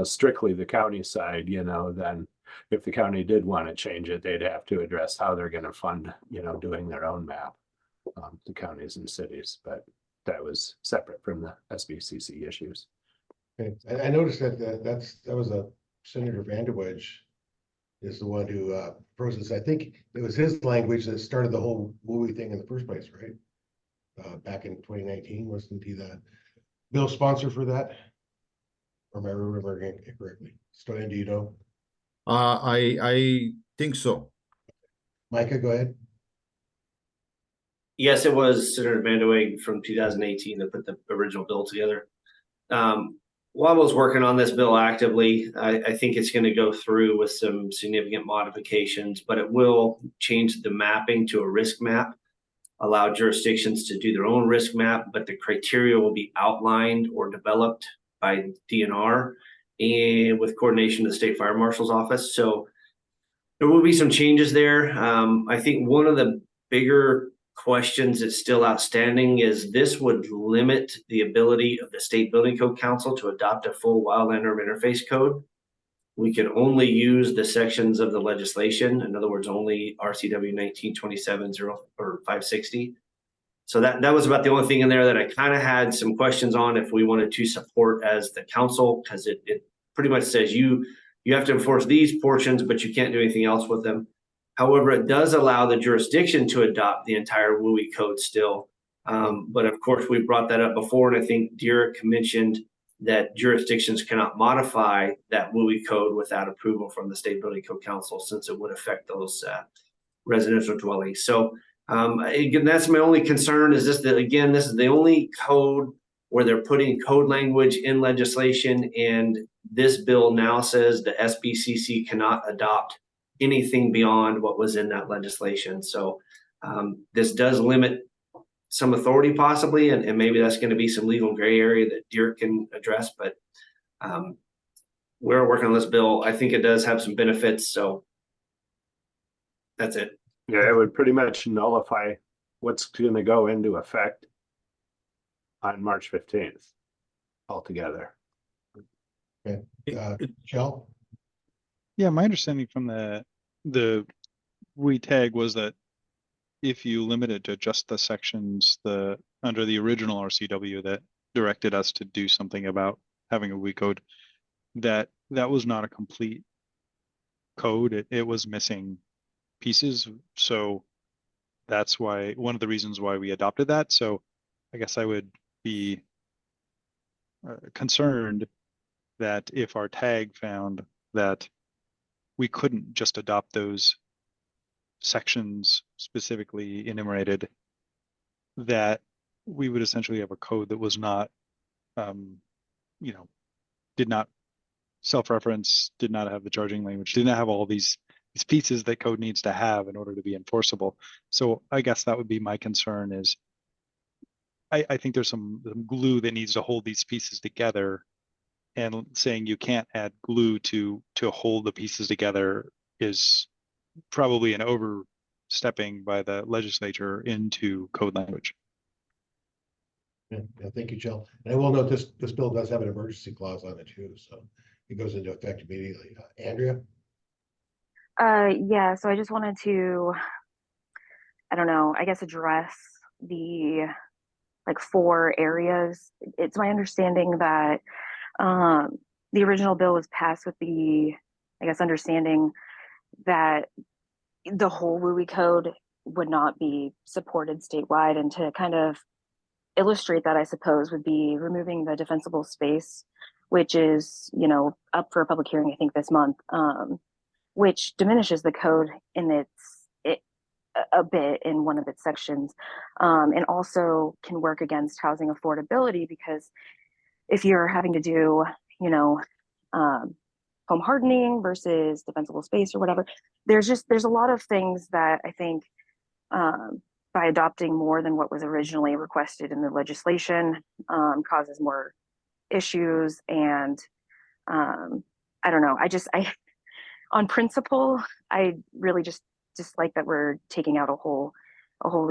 strictly the county side, then if the county did want to change it, they'd have to address how they're going to fund, doing their own map, to counties and cities. But that was separate from the SBCC issues. Okay. I noticed that was a Senator Vanderwedge is the one who processed. I think it was his language that started the whole movie thing in the first place, right? Back in 2019, wasn't he the bill sponsor for that? Or am I remembering it correctly? Stoyan, do you know? I think so. Micah, go ahead. Yes, it was Senator Vanderweg from 2018 that put the original bill together. WABO's working on this bill actively. I think it's going to go through with some significant modifications, but it will change the mapping to a risk map, allow jurisdictions to do their own risk map, but the criteria will be outlined or developed by DNR and with coordination with the State Fire Marshal's office. So there will be some changes there. I think one of the bigger questions that's still outstanding is this would limit the ability of the State Building Code Council to adopt a full wildland urban interface code. We can only use the sections of the legislation, in other words, only RCW 1927-0 or 560. So that was about the only thing in there that I kind of had some questions on if we wanted to support as the council, because it pretty much says you have to enforce these portions, but you can't do anything else with them. However, it does allow the jurisdiction to adopt the entire WUI code still. But of course, we brought that up before, and I think Derek mentioned that jurisdictions cannot modify that WUI code without approval from the State Building Code Council, since it would affect those residential dwellings. So again, that's my only concern is this, that again, this is the only code where they're putting code language in legislation, and this bill now says the SBCC cannot adopt anything beyond what was in that legislation. So this does limit some authority possibly, and maybe that's going to be some legal gray area that Dirk can address, but we're working on this bill. I think it does have some benefits, so that's it. Yeah, it would pretty much nullify what's going to go into effect on March 15th altogether. Okay, Shell? Yeah, my understanding from the WCAG was that if you limit it to just the sections under the original RCW that directed us to do something about having a WE code, that was not a complete code. It was missing pieces. So that's why one of the reasons why we adopted that. So I guess I would be concerned that if our tag found that we couldn't just adopt those sections specifically enumerated, that we would essentially have a code that was not, did not self-reference, did not have the charging language, did not have all these pieces that code needs to have in order to be enforceable. So I guess that would be my concern is I think there's some glue that needs to hold these pieces together, and saying you can't add glue to hold the pieces together is probably an overstepping by the legislature into code language. Yeah, thank you, Jill. And I will note this bill does have an emergency clause on it too, so it goes into effect immediately. Andrea? Yeah, so I just wanted to, I don't know, I guess address the 4 areas. It's my understanding that the original bill was passed with the, I guess, understanding that the whole WUI code would not be supported statewide, and to kind of illustrate that, I suppose, would be removing the defensible space, which is, up for a public hearing, I think, this month, which diminishes the code in a bit in one of its sections, and also can work against housing affordability, because if you're having to do, home hardening versus defensible space or whatever, there's a lot of things that I think by adopting more than what was originally requested in the legislation causes more issues. And I don't know, I on principle, I really just dislike that we're taking out a whole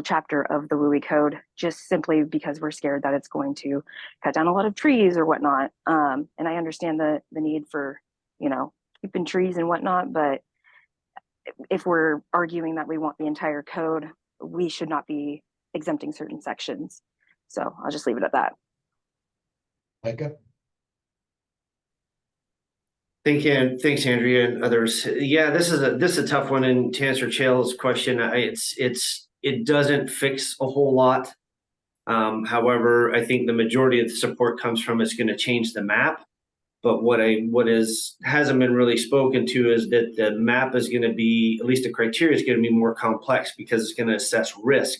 chapter of the WUI code, just simply because we're scared that it's going to cut down a lot of trees or whatnot. And I understand the need for, keeping trees and whatnot, but if we're arguing that we want the entire code, we should not be exempting certain sections. So I'll just leave it at that. Micah? Thanks, Andrea and others. Yeah, this is a tough one. And to answer Chael's question, it doesn't fix a whole lot. However, I think the majority of the support comes from it's going to change the map. But what hasn't been really spoken to is that the map is going to be, at least the criteria is going to be more complex, because it's going to assess risk,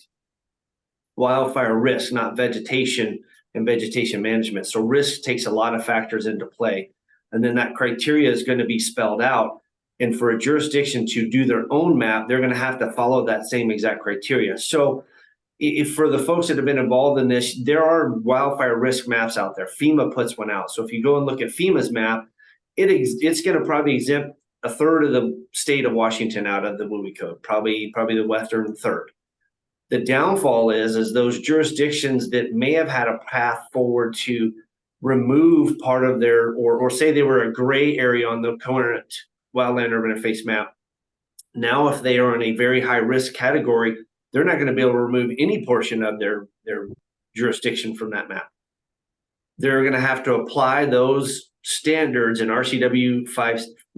wildfire risk, not vegetation and vegetation management. So risk takes a lot of factors into play. And then that criteria is going to be spelled out. And for a jurisdiction to do their own map, they're going to have to follow that same exact criteria. So if for the folks that have been involved in this, there are wildfire risk maps out there. FEMA puts one out. So if you go and look at FEMA's map, it's going to probably exempt a third of the state of Washington out of the WUI code, probably the western third. The downfall is those jurisdictions that may have had a path forward to remove part of their, or say they were a gray area on the current wildland urban interface map. Now, if they are in a very high risk category, they're not going to be able to remove any portion of their jurisdiction from that map. They're going to have to apply those standards in RCW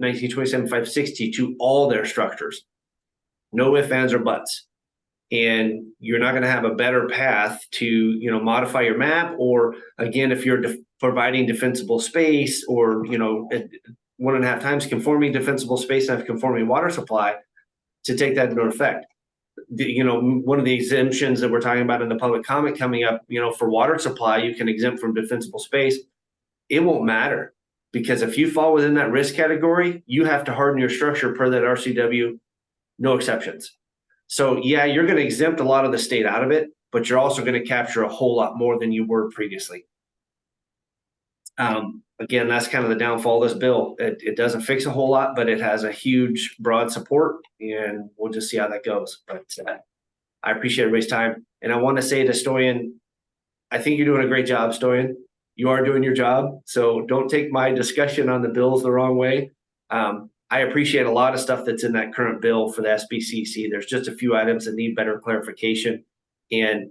1927-560 to all their structures. No ifs, ands, or buts. And you're not going to have a better path to, modify your map, or again, if you're providing defensible space, or, 1.5 times conforming defensible space and have conforming water supply, to take that into effect. One of the exemptions that we're talking about in the public comment coming up, for water supply, you can exempt from defensible space. It won't matter, because if you fall within that risk category, you have to harden your structure per that RCW, no exceptions. So yeah, you're going to exempt a lot of the state out of it, but you're also going to capture a whole lot more than you were previously. Again, that's kind of the downfall of this bill. It doesn't fix a whole lot, but it has a huge broad support, and we'll just see how that goes. But I appreciate everybody's time. And I want to say to Stoyan, I think you're doing a great job, Stoyan. You are doing your job. So don't take my discussion on the bills the wrong way. I appreciate a lot of stuff that's in that current bill for the SBCC. There's just a few items that need better clarification. And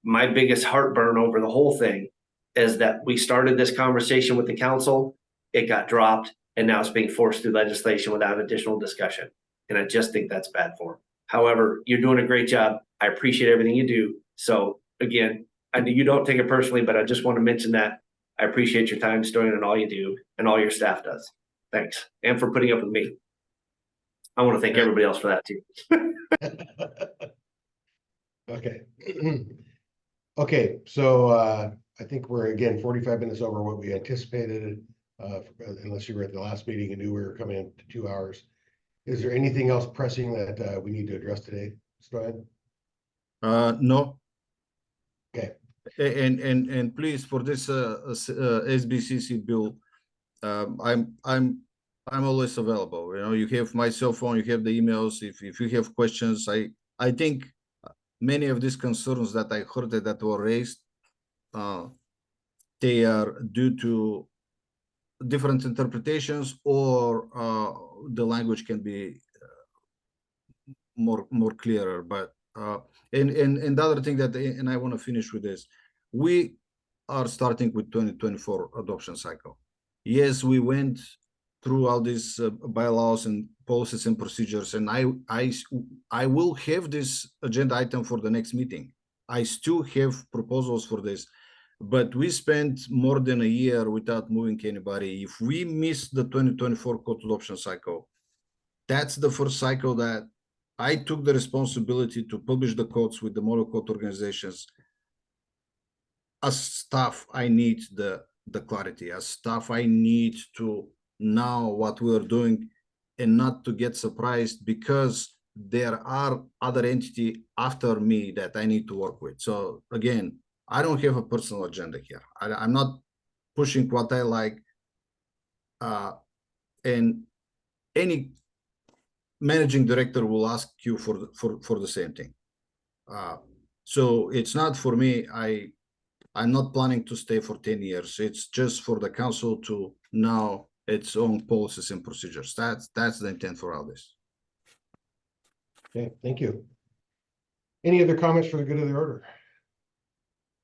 my biggest heartburn over the whole thing is that we started this conversation with the council, it got dropped, and now it's being forced through legislation without additional discussion. And I just think that's bad form. However, you're doing a great job. I appreciate everything you do. So again, I know you don't take it personally, but I just want to mention that I appreciate your time, Stoyan, and all you do, and all your staff does. Thanks. And for putting up with me. I want to thank everybody else for that too. Okay. Okay, so I think we're again 45 minutes over what we anticipated, unless you were at the last meeting and knew we were coming in to 2 hours. Is there anything else pressing that we need to address today, Stoyan? No. Okay. And please, for this SBCC bill, I'm always available. You have my cell phone, you have the emails. If you have questions, I think many of these concerns that I heard that were raised, they are due to different interpretations, or the language can be more clearer. But and the other thing that, and I want to finish with this, we are starting with 2024 adoption cycle. Yes, we went through all these bylaws and policies and procedures, and I will have this agenda item for the next meeting. I still have proposals for this, but we spent more than a year without moving anybody. If we miss the 2024 code adoption cycle, that's the first cycle that I took the responsibility to publish the codes with the model code organizations. As staff, I need the clarity. As staff, I need to know what we are doing and not to get surprised because there are other entity after me that I need to work with. So again, I don't have a personal agenda here. I'm not pushing what I like. And any managing director will ask you for the same thing. So it's not for me. I'm not planning to stay for 10 years. It's just for the council to know its own policies and procedures. That's the intent for all this. Okay, thank you. Any other comments for the good of the order?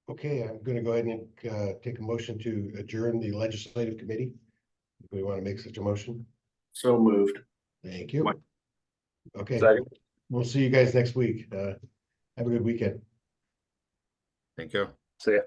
Okay, I'm going to go ahead and take a motion to adjourn the legislative committee. If we want to make such a motion. So moved. Thank you. Okay, Second. we'll see you guys next week. Have a good weekend. Thank you. See ya.